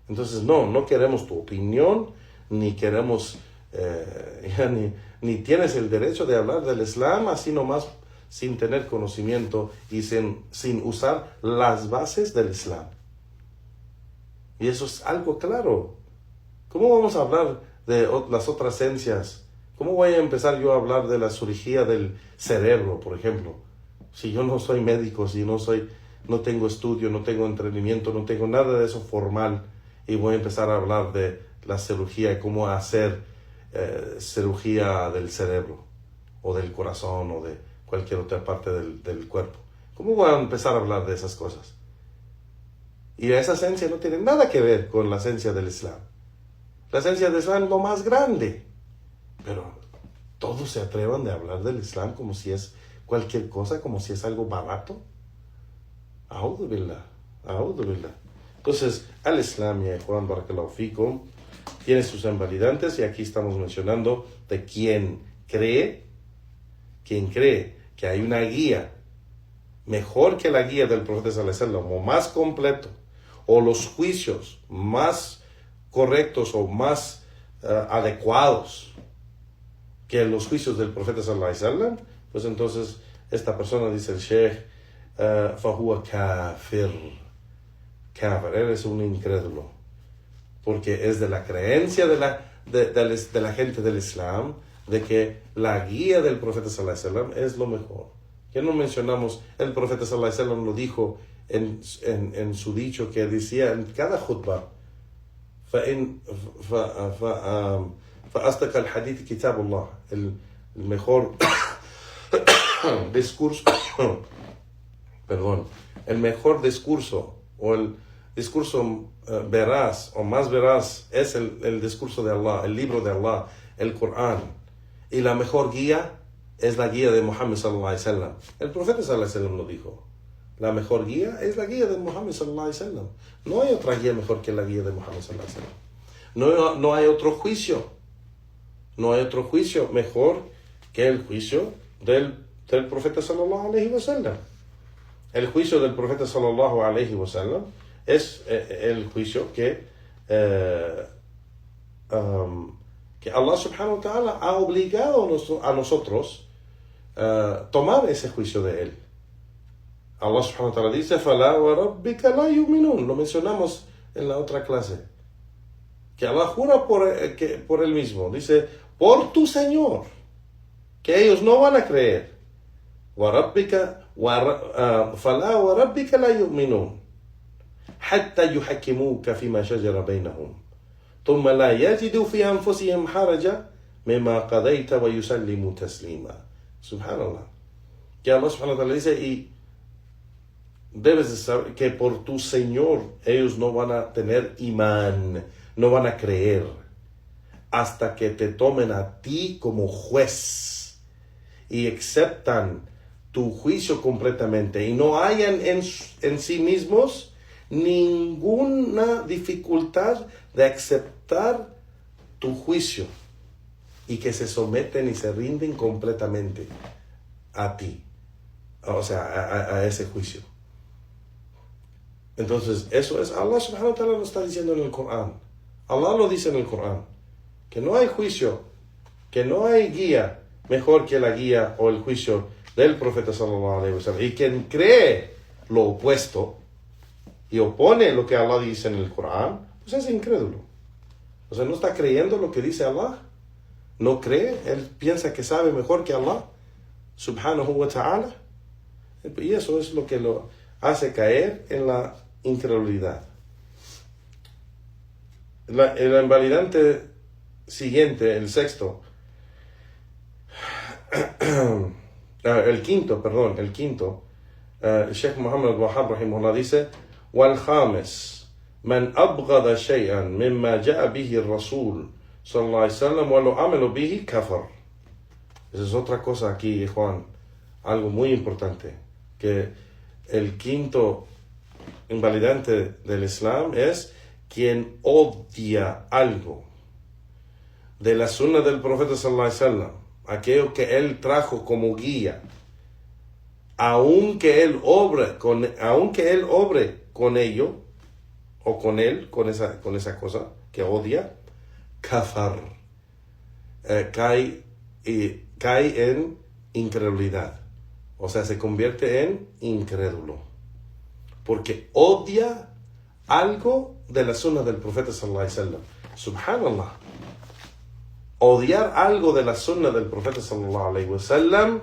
Entonces, no queremos tu opinión, ni queremos, ni tienes el derecho de hablar del Islam así nomás, sin tener conocimiento y sin usar las bases del Islam. Y eso es algo claro. ¿Cómo vamos a hablar de las otras ciencias? ¿Cómo voy a empezar yo a hablar de la cirugía del cerebro, por ejemplo? Si yo no soy médico, si no tengo estudio, no tengo entrenamiento, no tengo nada de eso formal, y voy a empezar a hablar de la cirugía y cómo hacer cirugía del cerebro, o del corazón, o de cualquier otra parte del cuerpo. ¿Cómo voy a empezar a hablar de esas cosas? Y esa esencia no tiene nada que ver con la esencia del Islam. La esencia del Islam es lo más grande. Pero todos se atrevan de hablar del Islam como si es cualquier cosa, como si es algo barato. A'udhu billah. Entonces, al Islam, ya Juan Barakallahu Fikum, tiene sus invalidantes, y aquí estamos mencionando de quien cree que hay una guía mejor que la guía del profeta sallallahu alaihi wasallam, o más completo, o los juicios más correctos o más adecuados que los juicios del profeta sallallahu alaihi wasallam, pues entonces esta persona, dice el Sheikh, fahuwa kafir, él es un incrédulo, porque es de la creencia de la gente del Islam, de que la guía del profeta sallallahu alaihi wasallam es lo mejor. Que no mencionamos, el profeta sallallahu alaihi wasallam lo dijo en su dicho que decía en cada khutbah: فأصدق الحديث كتاب الله. El mejor discurso, el mejor discurso, o el discurso veraz o más veraz, es el discurso de Allah, el libro de Allah, el Corán. Y la mejor guía es la guía de Muhammad sallallahu alaihi wasallam. El profeta sallallahu alaihi wasallam lo dijo. La mejor guía es la guía de Muhammad sallallahu alaihi wasallam. No hay otra guía mejor que la guía de Muhammad sallallahu alaihi wasallam. No hay otro juicio. No hay otro juicio mejor que el juicio del profeta sallallahu alaihi wasallam. El juicio del profeta sallallahu alaihi wasallam es el juicio que Allah subhanahu wa ta'ala ha obligado a nosotros tomar ese juicio de él. Allah subhanahu wa ta'ala dice: فَلَا وَرَبِّكَ لَا يُؤْمِنُونَ. Lo mencionamos en la otra clase. Que Allah jura por él mismo. Dice: por tu Señor, que ellos no van a creer. فَلَا وَرَبِّكَ لَا يُؤْمِنُونَ حَتَّى يُحَكِّمُوكَ فِيمَا شَجَرَ بَيْنَهُمْ ثُمَّ لَا يَجِدُوا فِي أَنفُسِهِمْ حَرَجًا مِمَّا قَضَيْتَ وَيُسَلِّمُوا تَسْلِيمًا. Subhanallah. Que Allah subhanahu wa ta'ala dice: y debes de saber que por tu Señor ellos no van a tener imán, no van a creer, hasta que te tomen a ti como juez y aceptan tu juicio completamente, y no hayan en sí mismos ninguna dificultad de aceptar tu juicio, y que se someten y se rinden completamente a ti, o sea, a ese juicio. Entonces, eso es, Allah subhanahu wa ta'ala lo está diciendo en el Corán. Allah lo dice en el Corán, que no hay juicio, que no hay guía mejor que la guía o el juicio del profeta sallallahu alaihi wasallam. Y quien cree lo opuesto y opone lo que Allah dice en el Corán, pues es incrédulo. O sea, no está creyendo lo que dice Allah. No cree, él piensa que sabe mejor que Allah subhanahu wa ta'ala. Y eso es lo que lo hace caer en la incredulidad. El invalidante siguiente, el sexto, el quinto, el Sheikh Muhammad al-Wahhab rahimahullah dice: وَالْخَامِسِ مَنْ أَبْغَضَ شَيْئًا مِمَّا جَاءَ بِهِ الرَّسُولُ صلى الله عليه وسلم وَلَوْ عَمِلُ بِهِ كَفَرَ. Esa es otra cosa aquí, Juan, algo muy importante, que el quinto invalidante del Islam es quien odia algo de la sunna del profeta sallallahu alaihi wasallam, aquello que él trajo como guía, aunque él obre con ello, o con él, con esa cosa que odia, kafar, cae en incredulidad, o sea, se convierte en incrédulo, porque odia algo de la sunna del profeta sallallahu alaihi wasallam. Subhanallah. Odiar algo de la sunna del profeta sallallahu alaihi wasallam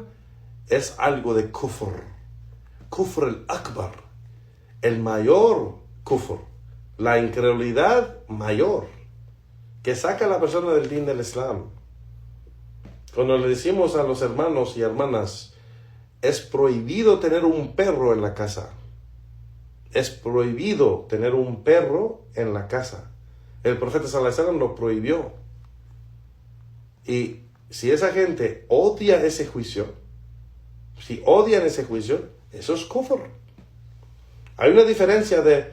es algo de kufr. Kufr al-akbar. El mayor kufr. La incredulidad mayor. Que saca a la persona del din del Islam. Cuando le decimos a los hermanos y hermanas, es prohibido tener un perro en la casa. Es prohibido tener un perro en la casa. El profeta sallallahu alaihi wasallam lo prohibió. Y si esa gente odia ese juicio, si odian ese juicio, eso es kufr. Hay una diferencia de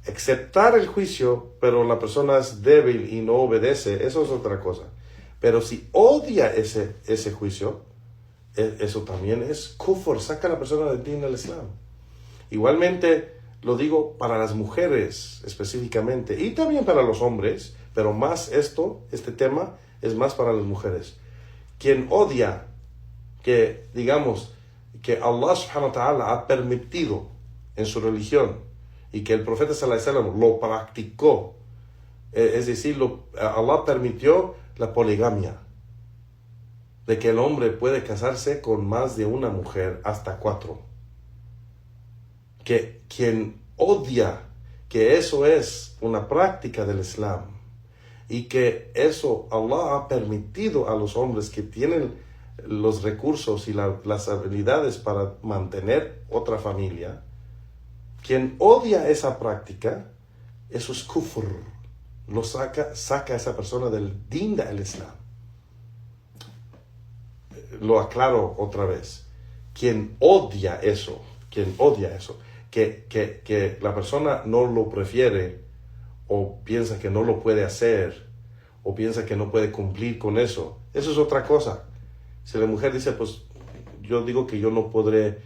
aceptar el juicio, pero la persona es débil y no obedece, eso es otra cosa. Pero si odia ese juicio, eso también es kufr, saca a la persona del din del Islam. Igualmente, lo digo para las mujeres específicamente, y también para los hombres, pero más este tema es más para las mujeres. Quien odia que, digamos, que Allah subhanahu wa ta'ala ha permitido en su religión y que el profeta sallallahu alaihi wasallam lo practicó, es decir, Allah permitió la poligamia, de que el hombre puede casarse con más de una mujer, hasta 4. Que quien odia que eso es una práctica del Islam y que eso Allah ha permitido a los hombres que tienen los recursos y las habilidades para mantener otra familia, quien odia esa práctica, eso es kufr, lo saca a esa persona del din del Islam. Lo aclaro otra vez, quien odia eso, que la persona no lo prefiere, o piensa que no lo puede hacer, o piensa que no puede cumplir con eso es otra cosa. Si la mujer dice, pues yo digo que yo no podré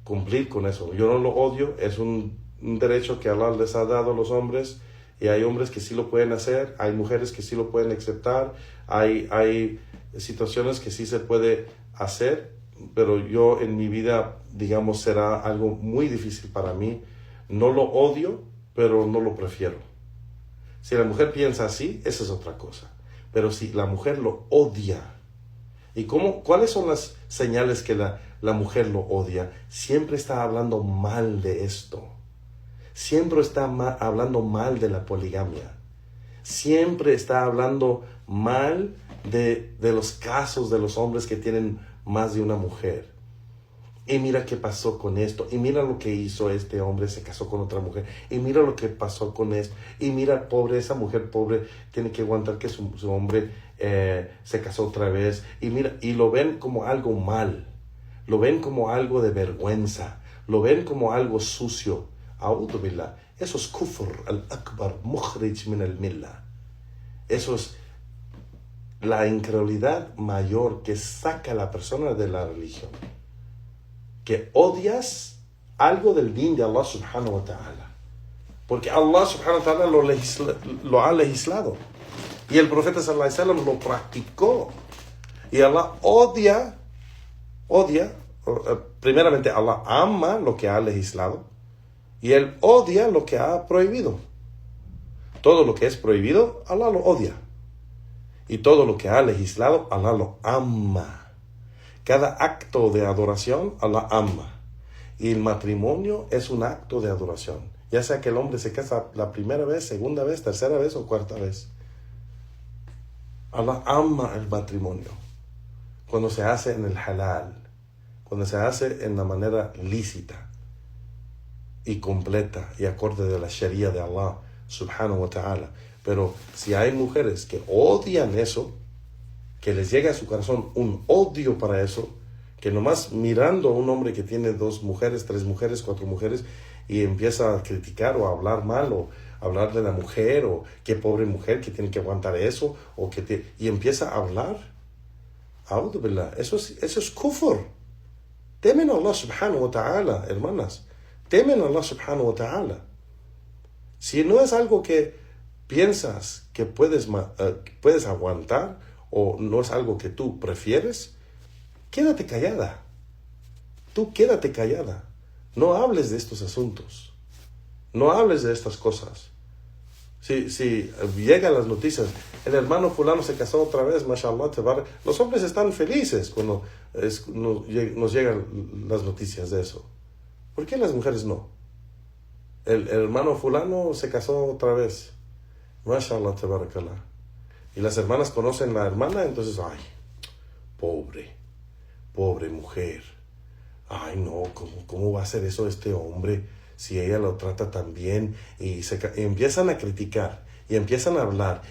cumplir con eso, yo no lo odio, es un derecho que Allah les ha dado a los hombres, y hay hombres que sí lo pueden hacer, hay mujeres que sí lo pueden aceptar, hay situaciones que sí se puede hacer, pero yo en mi vida, digamos, será algo muy difícil para mí. No lo odio, pero no lo prefiero. Si la mujer piensa así, esa es otra cosa. Pero si la mujer lo odia, ¿y cuáles son las señales que la mujer lo odia? Siempre está hablando mal de esto. Siempre está hablando mal de la poligamia. Siempre está hablando mal de los casos de los hombres que tienen más de una mujer. Y mira qué pasó con esto, y mira lo que hizo este hombre, se casó con otra mujer, y mira lo que pasó con esto, y mira, esa mujer pobre tiene que aguantar que su hombre se casó otra vez, y mira, y lo ven como algo mal, lo ven como algo de vergüenza, lo ven como algo sucio. A'udhu billah. Eso es kufr al-akbar, mukhrij min al-millah. Eso es la incredulidad mayor que saca a la persona de la religión. Que odias algo del din de Allah subhanahu wa ta'ala. Porque Allah subhanahu wa ta'ala lo ha legislado. Y el profeta sallallahu alaihi wasallam lo practicó. Y Allah odia, primeramente Allah ama lo que ha legislado. Y Él odia lo que ha prohibido. Todo lo que es prohibido, Allah lo odia. Y todo lo que ha legislado, Allah lo ama. Cada acto de adoración, Allah ama. Y el matrimonio es un acto de adoración. Ya sea que el hombre se casa la primera vez, segunda vez, tercera vez o cuarta vez. Allah ama el matrimonio. Cuando se hace en el halal. Cuando se hace en la manera lícita y completa y acorde de la sharia de Allah subhanahu wa ta'ala. Pero si hay mujeres que odian eso, que les llega a su corazón un odio para eso, que nomás mirando a un hombre que tiene 2 mujeres, 3 mujeres, 4 mujeres, y empieza a criticar o a hablar mal, o hablar de la mujer, o qué pobre mujer que tiene que aguantar eso, y empieza a hablar. A'udhu billah. Eso es kufr. Temen a Allah subhanahu wa ta'ala, hermanas. Temen a Allah subhanahu wa ta'ala. Si no es algo que piensas que puedes aguantar, o no es algo que tú prefieres, quédate callada. Tú quédate callada. No hables de estos asuntos. No hables de estas cosas. Si llegan las noticias, el hermano fulano se casó otra vez, mashallah, los hombres están felices cuando nos llegan las noticias de eso. ¿Por qué las mujeres no? El hermano fulano se casó otra vez, mashallah, tabarakallah. Y las hermanas conocen a la hermana, entonces, ay, pobre mujer. Ay, no, ¿cómo va a hacer eso este hombre si ella lo trata tan bien? Y empiezan a criticar, y empiezan a hablar,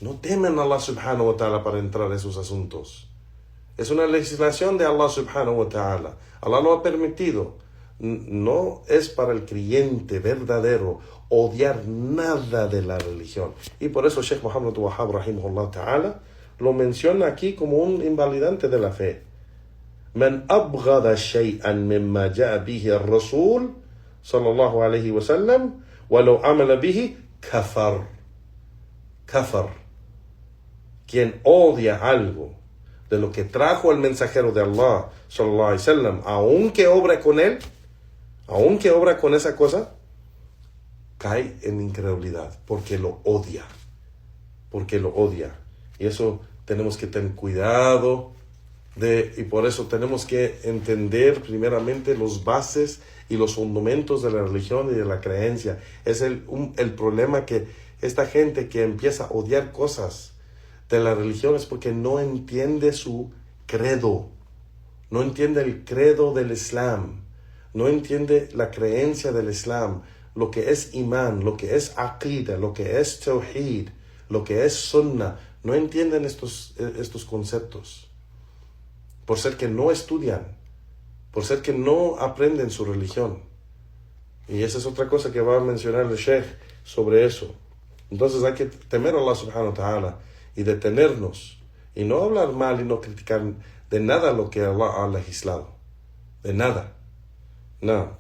no temen a Allah subhanahu wa ta'ala para entrar en esos asuntos. Es una legislación de Allah subhanahu wa ta'ala. Allah lo ha permitido. No es para el creyente verdadero odiar nada de la religión. Y por eso Sheikh Muhammad Wahhab rahimahullah ta'ala lo menciona aquí como un invalidante de la fe. من أبغض شيئا مما جاء به الرسول صلى الله عليه وسلم ولو عمل به كفر. Quien odia algo de lo que trajo el mensajero de Allah sallallahu alaihi wasallam, aunque obra con esa cosa, cae en incredulidad porque lo odia. Y eso tenemos que tener cuidado y por eso tenemos que entender primeramente los bases y los fundamentos de la religión y de la creencia. Es el problema, que esta gente que empieza a odiar cosas de la religión es porque no entiende su credo, no entiende el credo del Islam, no entiende la creencia del Islam, lo que es imán, lo que es aqida, lo que es tawhid, lo que es sunnah. No entienden estos conceptos. Por ser que no estudian, por ser que no aprenden su religión. Y esa es otra cosa que va a mencionar el Sheikh sobre eso. Entonces hay que temer a Allah subhanahu wa ta'ala y detenernos, y no hablar mal y no criticar de nada lo que Allah ha legislado. De nada. No.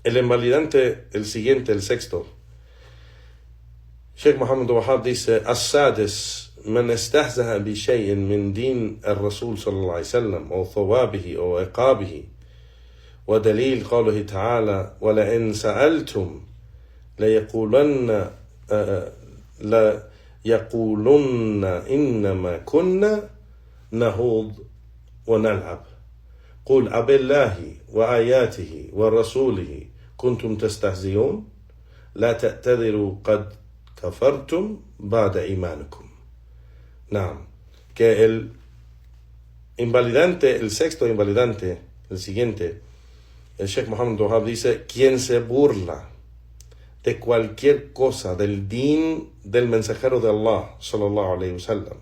El invalidante, el siguiente, el sexto. Sheikh Muhammad Wahhab dice: As-sadis من استهزأ بشيء من دين الرسول صلى الله عليه وسلم أو ثوابه أو عقابه ودليل قوله تعالى ولئن سألتم ليقولن إنما كنا نخوض ونلعب قل أبالله وآياته ورسوله كنتم تستهزئون لا تعتذروا قد كفرتم بعد إيمانكم. Que el invalidante, el sexto invalidante, el siguiente, el Sheikh Muhammad Wahhab dice: quien se burla de cualquier cosa del din del mensajero de Allah sallallahu alayhi wasallam,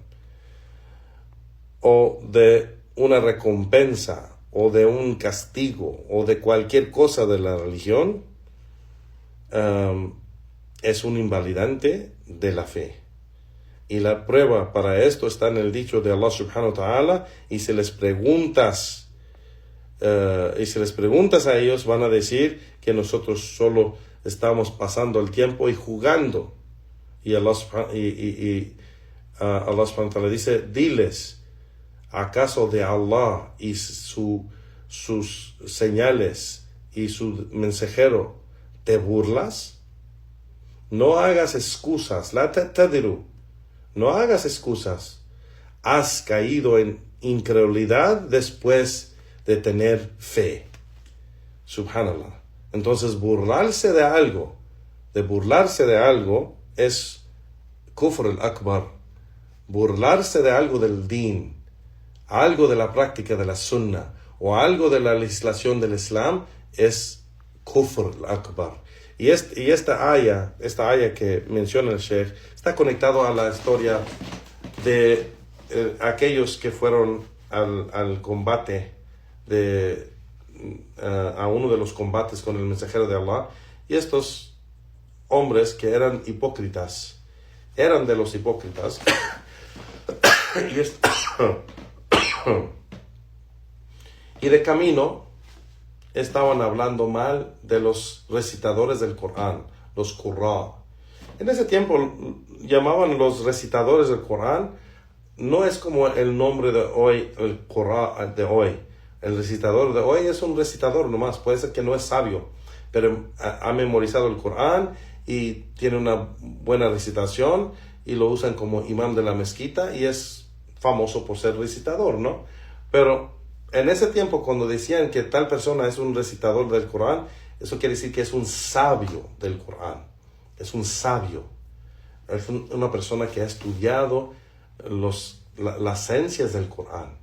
o de una recompensa, o de un castigo, o de cualquier cosa de la religión, es un invalidante de la fe. Y la prueba para esto está en el dicho de Allah subhanahu wa ta'ala, y si les preguntas a ellos, van a decir que nosotros solo estamos pasando el tiempo y jugando. Y Allah subhanahu wa ta'ala dice: diles, ¿acaso de Allah y sus señales y su mensajero te burlas? No hagas excusas, la ta'tadiru. No hagas excusas. Has caído en incredulidad después de tener fe. Subhanallah. Entonces, burlarse de algo es kufr al-akbar. Burlarse de algo del din, algo de la práctica de la sunnah, o algo de la legislación del Islam, es kufr al-akbar. Y esta aya que menciona el Sheikh está conectado a la historia de aquellos que fueron al combate a uno de los combates con el mensajero de Allah, y estos hombres que eran hipócritas, eran de los hipócritas, y de camino estaban hablando mal de los recitadores del Corán, los Qurra. En ese tiempo llamaban los recitadores del Corán, no es como el nombre de hoy, el Qurra de hoy. El recitador de hoy es un recitador nomás, puede ser que no es sabio, pero ha memorizado el Corán y tiene una buena recitación y lo usan como imán de la mezquita y es famoso por ser recitador, ¿no? Pero en ese tiempo, cuando decían que tal persona es un recitador del Corán, eso quiere decir que es un sabio del Corán. Es un sabio. Es una persona que ha estudiado las ciencias del Corán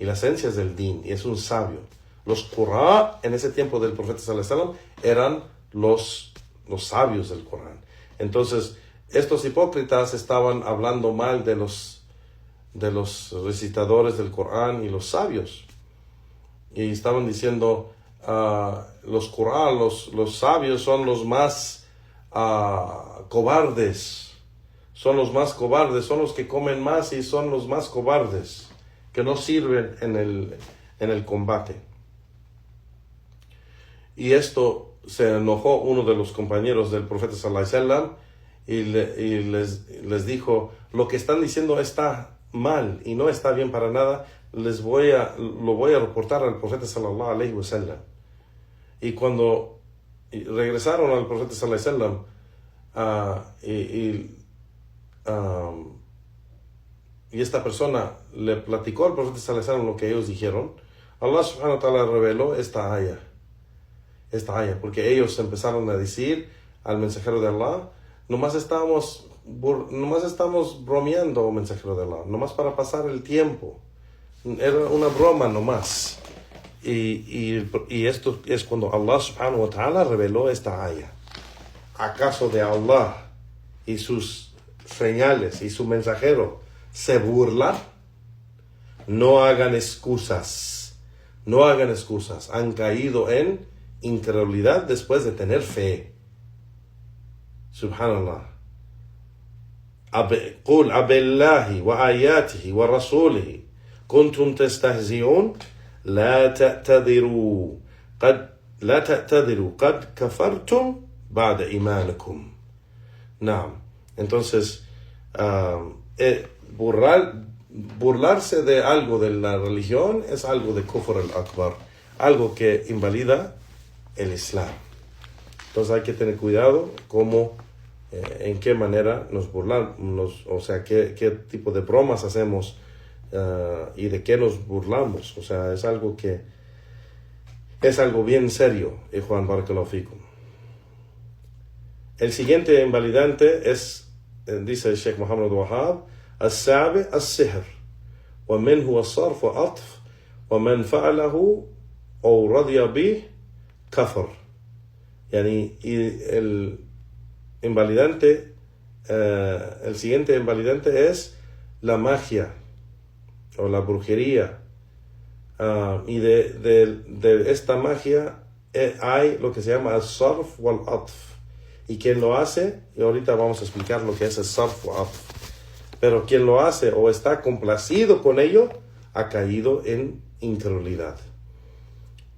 y las ciencias del Din, y es un sabio. Los Qurra en ese tiempo del profeta sallallahu alaihi wasallam eran los sabios del Corán. Entonces, estos hipócritas estaban hablando mal de los recitadores del Corán y los sabios. Y estaban diciendo, los Qur'an, los sabios son los más cobardes. Son los más cobardes, son los que comen más y son los más cobardes, que no sirven en el combate. Y esto se enojó uno de los compañeros del profeta sallallahu alaihi wasallam y les dijo, lo que están diciendo está mal y no está bien para nada, lo voy a reportar al profeta sallallahu alaihi wasallam. Y cuando regresaron al profeta sallallahu alaihi wasallam y esta persona le platicó al profeta sallallahu alaihi wasallam lo que ellos dijeron, Allah subhanahu wa ta'ala reveló esta aya, porque ellos empezaron a decir al mensajero de Allah, nomás estamos bromeando, mensajero de Allah, nomás para pasar el tiempo, era una broma nomás. Y esto es cuando Allah subhanahu wa ta'ala reveló esta aya. ¿Acaso de Allah y sus señales y su mensajero se burlan? No hagan excusas, han caído en incredulidad después de tener fe. Subhanallah. قل أبالله وآياته ورسوله كنتم تستهزئون لا تعتذروا قد كفرتم بعد إيمانكم. نعم. Entonces, burlarse de algo de la religión es algo de Kufr al-Akbar, algo que invalida el Islam. Entonces hay que tener cuidado en qué manera nos burlamos, o sea, qué tipo de bromas hacemos y de qué nos burlamos. O sea, es algo bien serio. Juan Barakallahu Fikum. El siguiente invalidante es, dice el Sheikh Muhammad Wahab, السابع السحر ومنه الصرف عطف ومن فعله أو رضي به كفر. Yani, el siguiente invalidante es la magia o la brujería, y de esta magia hay lo que se llama al-sarf o al-atf, y quien lo hace, y ahorita vamos a explicar lo que es el sarf o atf, pero quien lo hace o está complacido con ello ha caído en incredulidad.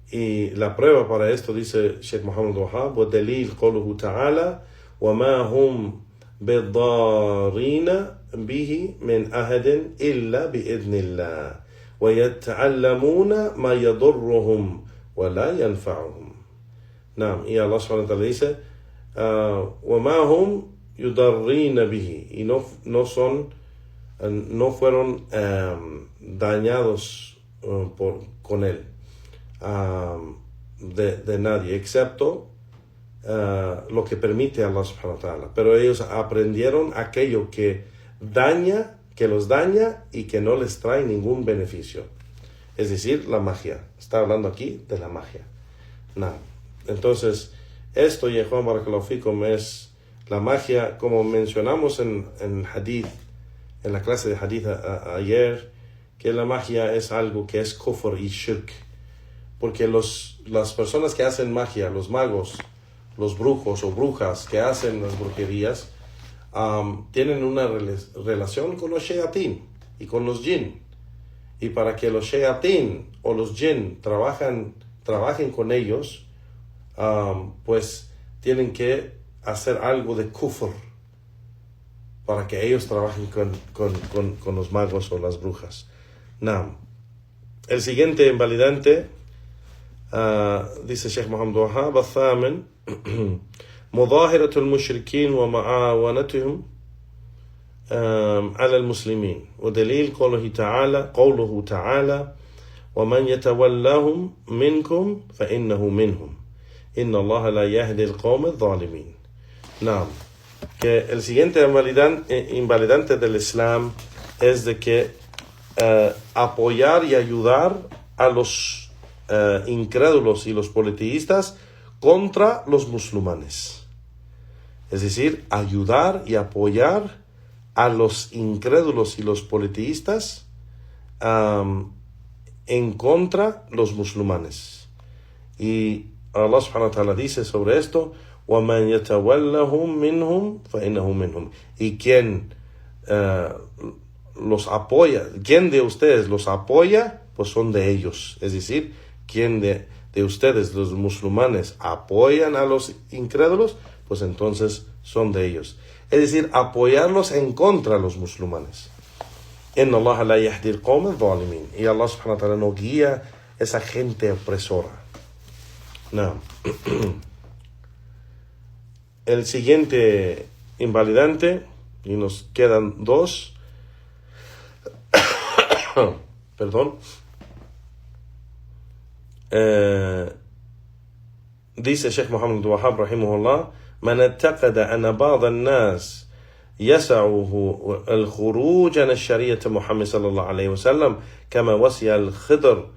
Y la prueba para esto, dice Sheikh Muhammad Wahab, وَالدَّلِيلُ قَوْلُهُ تَعَالَى وَمَا هُمْ بِالضَّارِينَ بِهِ مِنْ أَحَدٍ إِلَّا بِإِذْنِ اللَّهِ وَيَتَعَلَّمُونَ مَا يَضُرُّهُمْ وَلَا يَنْفَعُهُمْ. نعم. Y Allah subhanahu wa ta'ala dice, وَمَا هُمْ يُضَرِّينَ بِهِ, y no fueron dañados con él, de nadie, excepto lo que permite Allah subhanahu wa ta'ala. Pero ellos aprendieron aquello que los daña y que no les trae ningún beneficio. Es decir, la magia. Está hablando aquí de la magia. No. Entonces, esto, Yehuan Barakallahu Fikum, es la magia, como mencionamos en hadith, en la clase de hadith ayer, que la magia es algo que es kufr y shirk. Porque las personas que hacen magia, los magos, los brujos o brujas que hacen las brujerías, tienen una relación con los shayatín y con los jinn. Y para que los shayatín o los jinn trabajen con ellos, pues tienen que hacer algo de kufr para que ellos trabajen con los magos o las brujas. El siguiente invalidante, dice Sheikh Muhammad Wahab, الثامن مظاهرة المشركين ومعاونتهم على المسلمين ودليل قوله تعالى ومن يتولهم منكم فإنه منهم إن الله لا يهدي القوم الظالمين. Que el siguiente invalidante del Islam es de que apoyar y ayudar a los incrédulos y los politeístas contra los musulmanes. Es decir, ayudar y apoyar a los incrédulos y los politeístas en contra de los musulmanes. Y Allah subhanahu wa ta'ala dice sobre esto, وَمَنْ يَتَوَلَّهُمْ مِنْهُمْ فَإِنَّهُ مِنْهُمْ. Y quien los apoya, quien de ustedes los apoya, pues son de ellos. Es decir, quien de ustedes, los musulmanes, apoyan a los incrédulos, pues entonces son de ellos. Es decir, apoyarlos en contra de los musulmanes. Inna Allah la yahdi al-qawm al-zalimin. Y Allah subhanahu wa ta'ala no guía esa gente opresora. El siguiente invalidante, y nos quedan dos, perdón, dice Sheikh Muhammad Wahab rahimahullah, من اعتقد أن بعض الناس يسعه الخروج عن الشريعة محمد صلى الله عليه وسلم كما وسع الخضر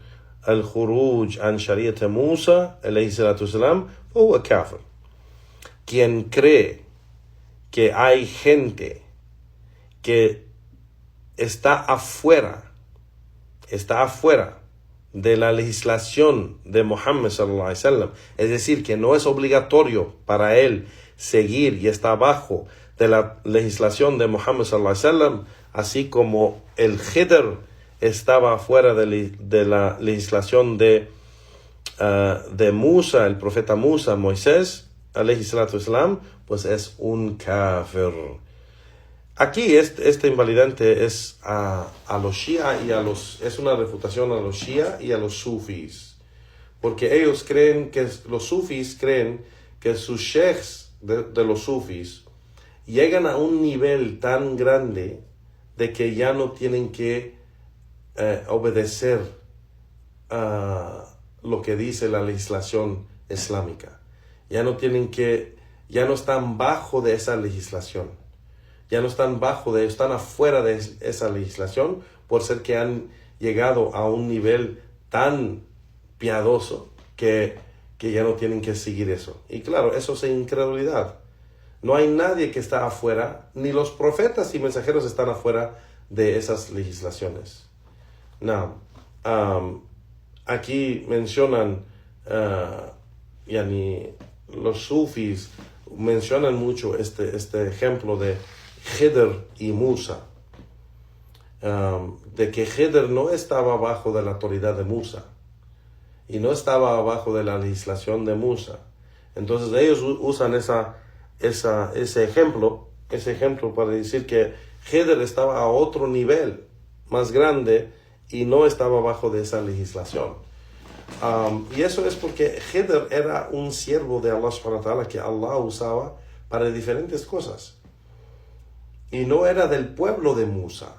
الخروج عن شريعة موسى عليه الصلاة والسلام فهو كافر. Quien cree que hay gente que está afuera de la legislación de Muhammad sallallahu alaihi wasallam, es decir, que no es obligatorio para él seguir y está abajo de la legislación de Muhammad sallallahu alaihi wasallam, así como el Khidr estaba fuera de la legislación de Musa, el profeta Musa, Moisés alayhi salatu wasalam, pues es un kafir. Aquí este invalidante es a los Shia y es una refutación a los Shia y a los Sufis, porque ellos creen que los Sufis creen que sus sheikhs de los Sufis llegan a un nivel tan grande de que ya no tienen que obedecer lo que dice la legislación islámica. Ya no están bajo de esa legislación. Ya no están están afuera de esa legislación por ser que han llegado a un nivel tan piadoso que ya no tienen que seguir eso. Y claro, eso es incredulidad. No hay nadie que está afuera, ni los profetas y mensajeros están afuera de esas legislaciones. Aquí mencionan, los sufis mencionan mucho este ejemplo de Khidr y Musa, de que Khidr no estaba bajo de la autoridad de Musa y no estaba bajo de la legislación de Musa. Entonces ellos usan ese ejemplo para decir que Khidr estaba a otro nivel más grande y no estaba bajo de esa legislación. Y eso es porque Khidr era un siervo de Allah subhanahu wa ta'ala que Allah usaba para diferentes cosas. Y no era del pueblo de Musa.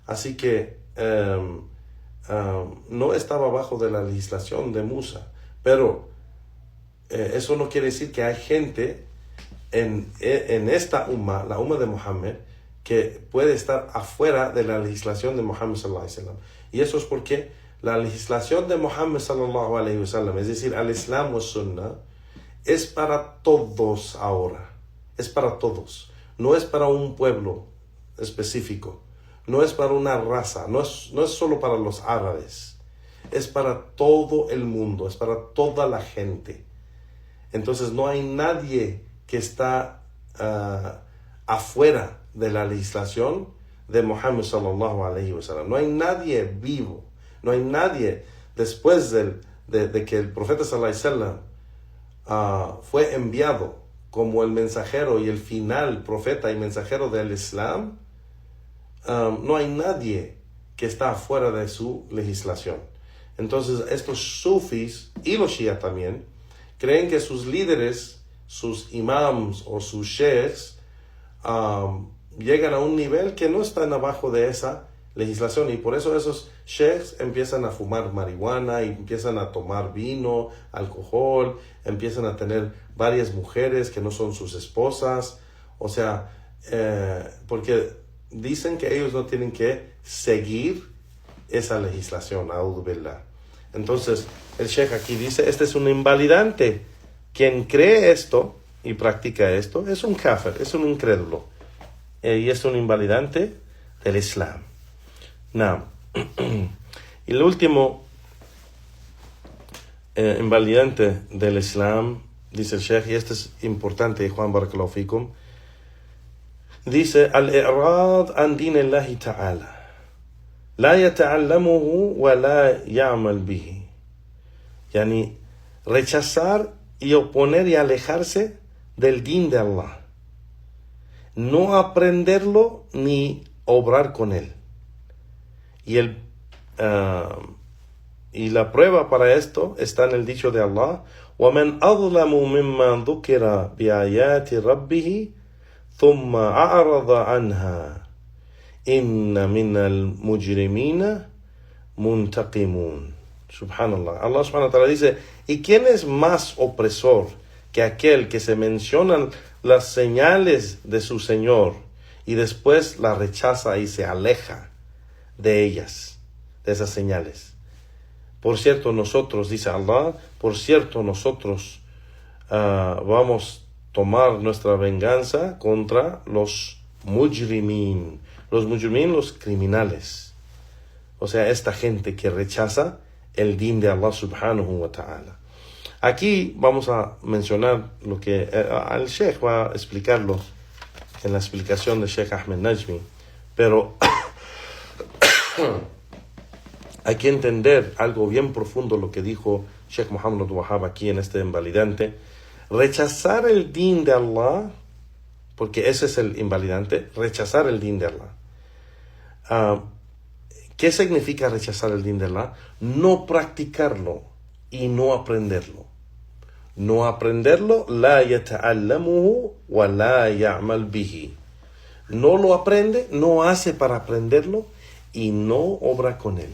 Así que no estaba bajo de la legislación de Musa. Pero eso no quiere decir que hay gente en esta umma, la umma de Muhammad, que puede estar afuera de la legislación de Muhammad sallallahu alaihi wasallam. Y eso es porque la legislación de Muhammad sallallahu alaihi wasallam, es decir, al Islam o Sunnah, es para todos ahora. Es para todos. no es para un pueblo específico, no es para una raza, no es solo para los árabes, es para todo el mundo, es para toda la gente. Entonces no hay nadie que está afuera de la legislación de Muhammad sallallahu alayhi wa sallam. No hay nadie vivo, no hay nadie después de que el profeta sallallahu alayhi wa sallam fue enviado como el mensajero y el final profeta y mensajero del Islam. No hay nadie que está afuera de su legislación. Entonces estos sufis y los shia también creen que sus líderes, sus imams o sus sheikhs llegan a un nivel que no están abajo de esa legislación, y por eso esos sheikhs empiezan a fumar marihuana y empiezan a tomar vino, alcohol, empiezan a tener varias mujeres que no son sus esposas, o sea, porque dicen que ellos no tienen que seguir esa legislación, a'udhu billah. Entonces el sheikh aquí dice, este es un invalidante. Quien cree esto y practica esto es un kafir, es un incrédulo, y es un invalidante del Islam. Now, y el último invalidante del Islam, dice el sheikh, y este es importante, Juan Barakallahu Fikum, dice, al-i'rad an din Allah ta'ala, la yata'allamuhu wa la ya'mal bihi. Yani, rechazar y oponer y alejarse del din de Allah, no aprenderlo ni obrar con él. Y la prueba para esto está en el dicho de Allah, وَمَنْ أَظْلَمُ مِمَّنْ ذُكِرَ بِآيَاتِ رَبِّهِ ثُمَّ أَعْرَضَ عَنْهَا إِنَّ مِنَ الْمُجْرِمِينَ مُنْتَقِمُونَ. Subhanallah. Allah subhanahu wa ta'ala dice, ¿y quién es más opresor que aquel que se mencionan las señales de su Señor y después la rechaza y se aleja de ellas, de esas señales? Por cierto, nosotros, dice Allah, por cierto, nosotros vamos a tomar nuestra venganza contra los mujrimin. Los mujrimin, los criminales. O sea, esta gente que rechaza el din de Allah subhanahu wa ta'ala. Aquí vamos a mencionar lo que el Sheikh va a explicarlo en la explicación de Sheikh Ahmed Najmi, pero hay que entender algo bien profundo lo que dijo Sheikh Muhammad Abdul Wahhab aquí en este invalidante. Rechazar el din de Allah, porque ese es el invalidante, rechazar el din de Allah. ¿Qué significa rechazar el din de Allah? No practicarlo y no aprenderlo. No aprenderlo, la yata'allamuhu wa la ya'mal bihi. No lo aprende, no hace para aprenderlo y no obra con él.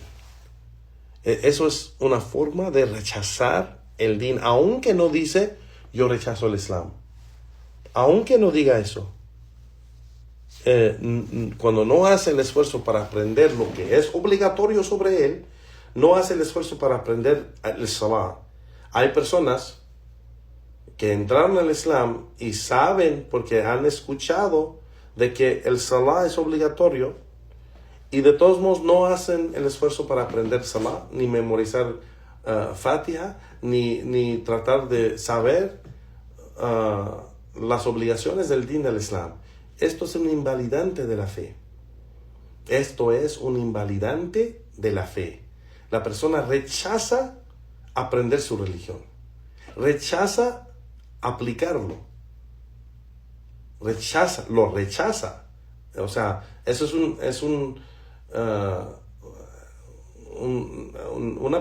Eso es una forma de rechazar el din, aunque no dice yo rechazo el Islam. Aunque no diga eso. Cuando no hace el esfuerzo para aprender lo que es obligatorio sobre él, no hace el esfuerzo para aprender el Salah. Hay personas que entraron al Islam y saben, porque han escuchado de que el Salah es obligatorio, y de todos modos no hacen el esfuerzo para aprender Salah, ni memorizar Fatiha, ni tratar de saber las obligaciones del din del Islam. Esto es un invalidante de la fe. Esto es un invalidante de la fe. La persona rechaza aprender su religión. Rechaza aplicarlo. Lo rechaza. O sea, eso es una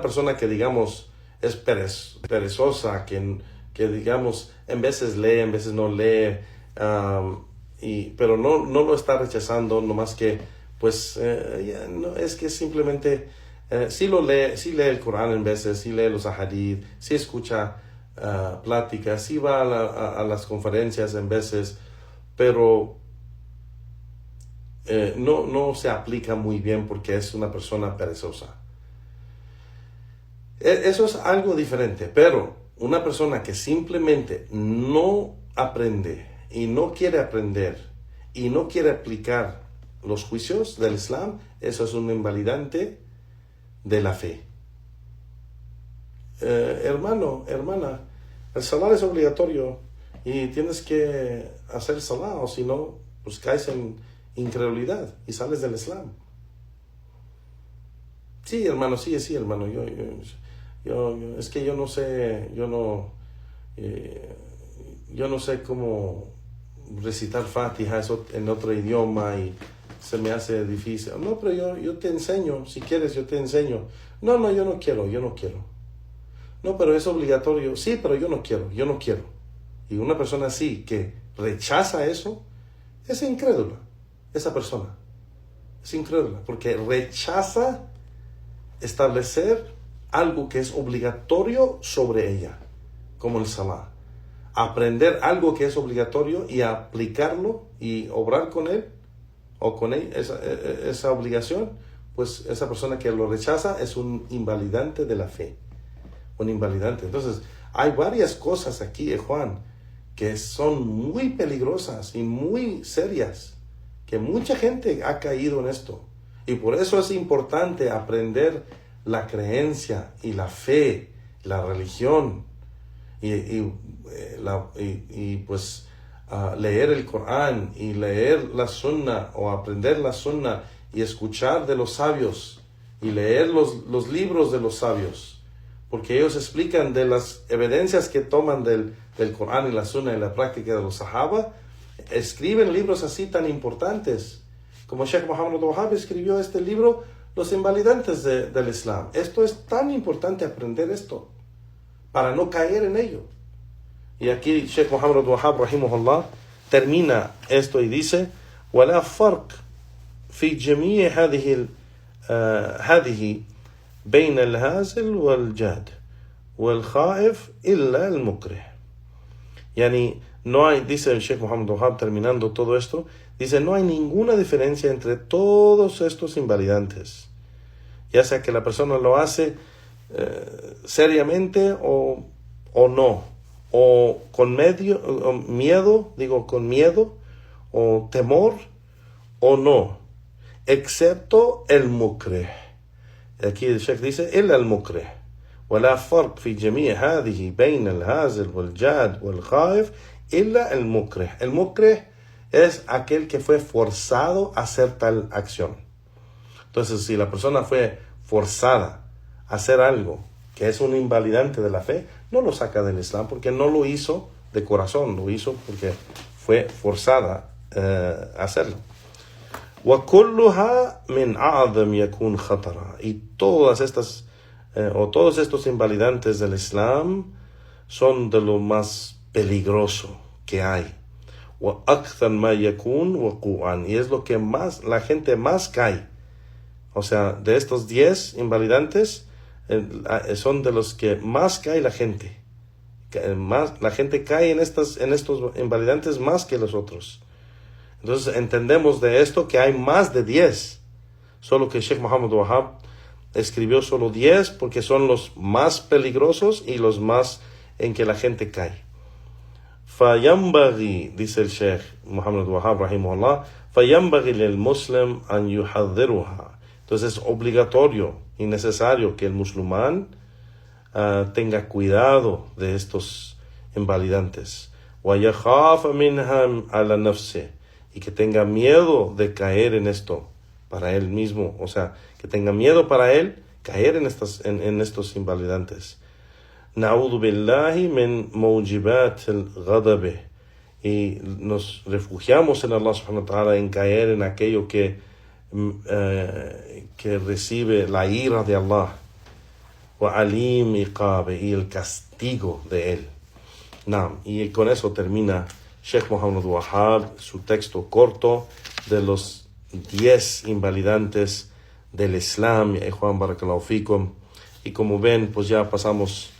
persona que, digamos, es perezosa, que digamos, en veces lee, en veces no lee, pero no lo está rechazando, nomás que, pues, no, es que simplemente sí lee el Corán en veces, sí lee los ahadith, sí escucha pláticas, sí va a las conferencias en veces, pero no se aplica muy bien porque es una persona perezosa. Eso es algo diferente, pero una persona que simplemente no aprende y no quiere aprender y no quiere aplicar los juicios del Islam, eso es un invalidante de la fe. Hermano, hermana, el salar es obligatorio y tienes que hacer salar, o si no, pues caes en incredulidad y sales del Islam. Sí, hermano, sí, hermano, yo es que yo no sé, yo no sé cómo recitar Fatiha eso en otro idioma y se me hace difícil. No, pero yo te enseño, si quieres yo te enseño. No, yo no quiero. No, pero es obligatorio. Sí, pero yo no quiero. Y una persona así que rechaza eso, es incrédula. Esa persona es incrédula porque rechaza establecer algo que es obligatorio sobre ella, como el salah. Aprender algo que es obligatorio y aplicarlo y obrar con él o con él, esa obligación, pues esa persona que lo rechaza es un invalidante de la fe. Un invalidante. Entonces, hay varias cosas aquí, Juan, que son muy peligrosas y muy serias, que mucha gente ha caído en esto. Y por eso es importante aprender la creencia y la fe, la religión, pues leer el Corán y leer la Sunna o aprender la Sunna y escuchar de los sabios y leer los libros de los sabios, porque ellos explican de las evidencias que toman del Corán y la Sunna y la práctica de los Sahaba. Escriben libros así tan importantes como Sheikh Muhammad Wahab escribió este libro, Los Invalidantes del Islam. Esto es tan importante, aprender esto para no caer en ello. Y aquí Sheikh Muhammad Wahab rahimahullah termina esto y dice: ولا فرق في جميع هذه بين الهازل والجاد والخائف إلا المكره. Yani, no hay, dice el Sheikh Muhammad Wahab terminando todo esto, dice, no hay ninguna diferencia entre todos estos invalidantes, ya sea que la persona lo hace seriamente o no, o con miedo, o temor, o no, excepto el mukreh. Aquí el Sheikh dice, el mukreh. ولا فرق في جميع هذه بين الهازل والجاد والخائف إلا المكره. El mukreh es aquel que fue forzado a hacer tal acción. Entonces, si la persona fue forzada a hacer algo que es un invalidante de la fe, no lo saca del Islam porque no lo hizo de corazón, lo hizo porque fue forzada a hacerlo. وكلها من أعظم يكون خطرا. Y todas estas todos estos invalidantes del Islam son de lo más peligroso que hay. وأكثر ما يكون وقوعا. Y es lo que más la gente más cae. O sea, de estos 10 invalidantes son de los que más cae la gente. La gente cae en estos invalidantes más que los otros. Entonces entendemos de esto que hay más de 10. Solo que Sheikh Muhammad Wahab escribió solo 10 porque son los más peligrosos y los más en que la gente cae. فَيَنْبَغِي, dice el Sheikh Muhammad Wahab rahimahullah, فَيَنْبَغِي لِلْمُسْلِمْ أَنْ يُحَذِّرُهَا. Entonces es obligatorio y necesario que el musulmán tenga cuidado de estos invalidantes. وَيَخَافَ مِنْهَا عَلَى نَفْسِهِ. Y que tenga miedo de caer en esto para él mismo, o sea, que tenga miedo para él caer en estos invalidantes. Na'udhu billahi min mawjibat al-ghadab. Y nos refugiamos en Allah subhanahu wa ta'ala en caer en aquello que recibe la ira de Allah. Wa alim iqab, y el castigo de él. Y con eso termina Sheikh Muhammad Wahab su texto corto de los 10 invalidantes del Islam. Juan Barakallahu Fikum. Y como ven, pues ya pasamos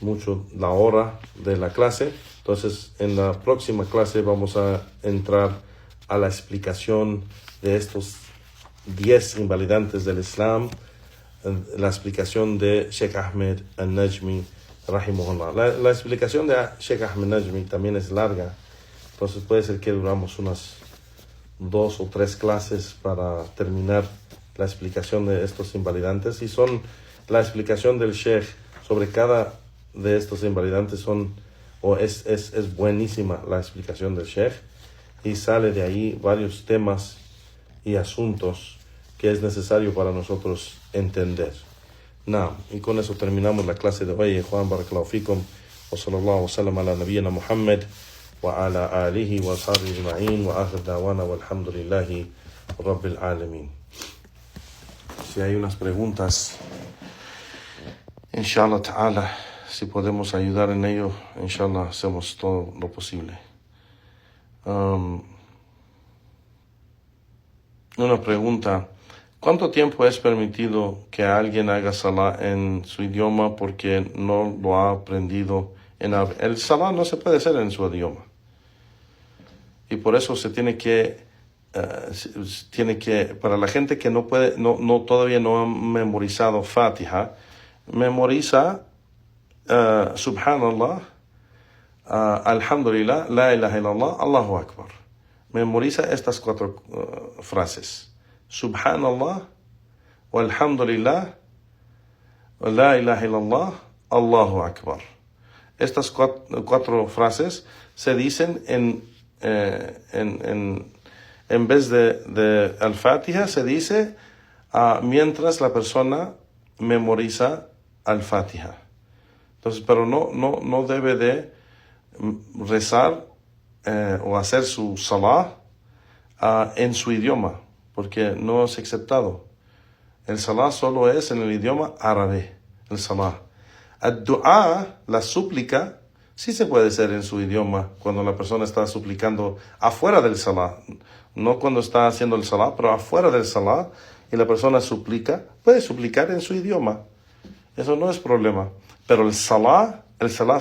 mucho la hora de la clase. Entonces, en la próxima clase vamos a entrar a la explicación de estos 10 invalidantes del Islam, la explicación de Sheikh Ahmed al-Najmi rahimahullah. La explicación de Sheikh Ahmed al-Najmi también es larga, entonces puede ser que duramos unas 2 o 3 clases para terminar la explicación de estos invalidantes, y son la explicación del Sheikh sobre cada de estos invalidantes es buenísima la explicación del Sheikh, y sale de ahí varios temas y asuntos que es necesario para nosotros entender. Y con eso terminamos la clase de hoy. Juan barakallahu fikum, wa sallallahu wa sallam ala nabiyyina Muhammad wa ala alihi wa sahbihi ajma'in, wa akhir da'wana walhamdulillahi rabbil alamin. Si hay unas preguntas, inshallah ta'ala, si podemos ayudar en ello, inshallah hacemos todo lo posible. Una pregunta: ¿cuánto tiempo es permitido que alguien haga salah en su idioma porque no lo ha aprendido en árabe? El salah no se puede hacer en su idioma, y por eso se tiene que para la gente que no puede, todavía no ha memorizado Fatiha, memoriza Subhanallah, Alhamdulillah, La ilaha illallah, Allahu Akbar. Memoriza estas 4 frases: Subhanallah, Alhamdulillah, La ilaha illallah, Allahu Akbar. Estas 4 frases se dicen en vez de Al-Fatiha, se dice mientras la persona memoriza Al-Fatiha. Entonces, pero no debe de rezar o hacer su salah en su idioma, porque no es aceptado. El salah solo es en el idioma árabe, el salah. El dua, la súplica, sí se puede hacer en su idioma cuando la persona está suplicando afuera del salah. No cuando está haciendo el salah, pero afuera del salah, y la persona suplica, puede suplicar en su idioma. Eso no es problema. Pero el salah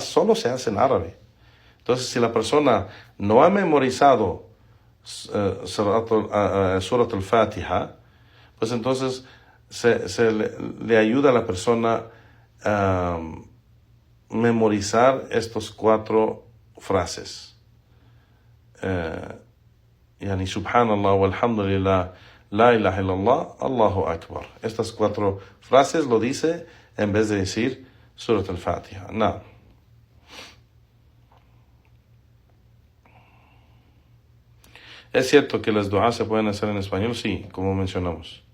solo se hace en árabe. Entonces, si la persona no ha memorizado Surat al-Fatiha, pues entonces le ayuda a la persona a memorizar estos 4 frases. Yani Subhanallah, walhamdulillah, La ilaha illallah, Allahu Akbar. Estas 4 frases lo dice en vez de decir Surat al-Fatiha. ¿Es cierto que las du'as se pueden hacer en español? Sí, como mencionamos.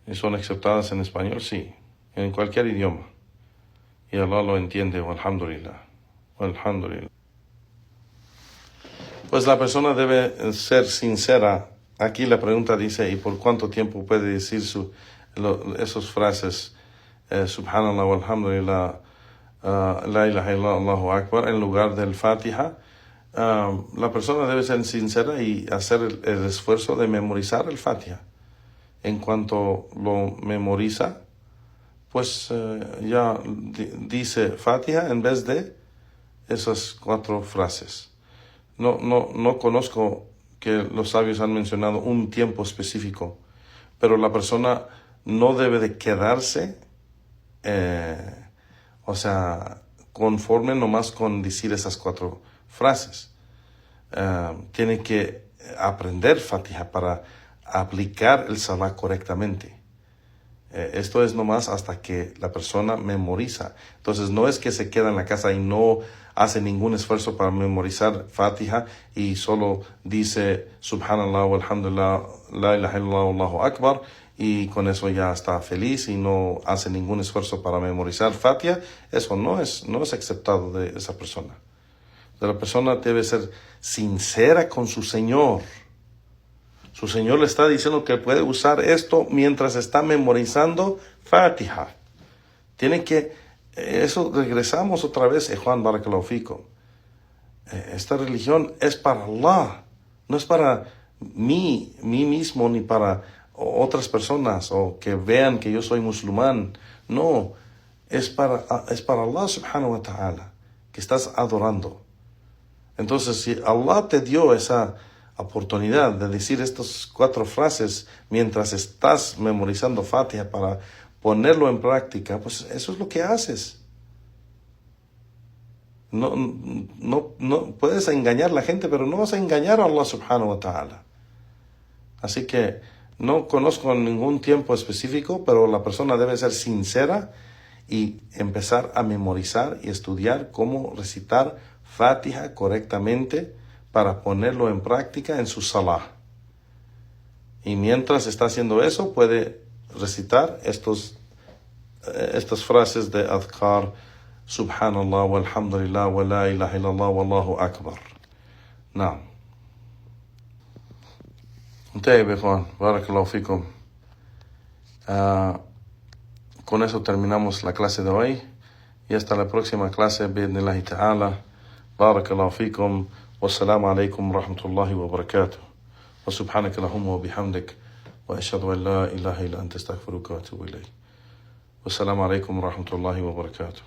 ¿Y son aceptadas en español? Sí, en cualquier idioma. Y Allah lo entiende, walhamdulillah. Walhamdulillah. Pues la persona debe ser sincera. Aquí la pregunta dice: ¿y por cuánto tiempo puede decir esas frases? Subhanallah, walhamdulillah, La ilaha illallah, Allahu Akbar, en lugar del Fatiha. La persona debe ser sincera y hacer el esfuerzo de memorizar el Fatiha. En cuanto lo memoriza, pues ya dice Fatiha en vez de esas 4 frases. No conozco que los sabios han mencionado un tiempo específico, pero la persona no debe de quedarse conforme nomás con decir esas 4 frases. Tiene que aprender Fatiha para aplicar el salah correctamente. Esto es nomás hasta que la persona memoriza. Entonces no es que se queda en la casa y no hace ningún esfuerzo para memorizar Fatiha y solo dice Subhanallah, walhamdulillah, La ilaha illallah, Allahu Akbar, y con eso ya está feliz y no hace ningún esfuerzo para memorizar Fatiha. Eso no es aceptado de esa persona. La persona debe ser sincera con su Señor. Su Señor le está diciendo que puede usar esto mientras está memorizando Fatiha. Tiene que, eso regresamos otra vez, Juan barakallahu fikum. Esta religión es para Allah, no es para mí mismo ni para otras personas o que vean que yo soy musulmán. No, es para Allah subhanahu wa ta'ala que estás adorando. Entonces, si Allah te dio esa oportunidad de decir estas 4 frases mientras estás memorizando Fatiha para ponerlo en práctica, pues eso es lo que haces. No puedes engañar a la gente, pero no vas a engañar a Allah subhanahu wa ta'ala. Así que no conozco ningún tiempo específico, pero la persona debe ser sincera y empezar a memorizar y estudiar cómo recitar Fatiha correctamente para ponerlo en práctica en su salah. Y mientras está haciendo eso, puede recitar estas frases de adhkar: Subhanallah, walhamdulillah, wa la ilaha illallah, wallahu akbar. Naam. طيب يا اخوان, barakallahu fikum. Con eso terminamos la clase de hoy y hasta la próxima clase bi'idhnillahi ta'ala. Barakallahu fikum. Wassalamu alaikum wa rahmatullahi wa barakatuh. Wa subhanaka lahumma wa bihamdik wa ashhadu an la ilaha illa anta astaghfiruka wa atubu ilayk. Wassalamu alaikum wa rahmatullahi wa barakatuh.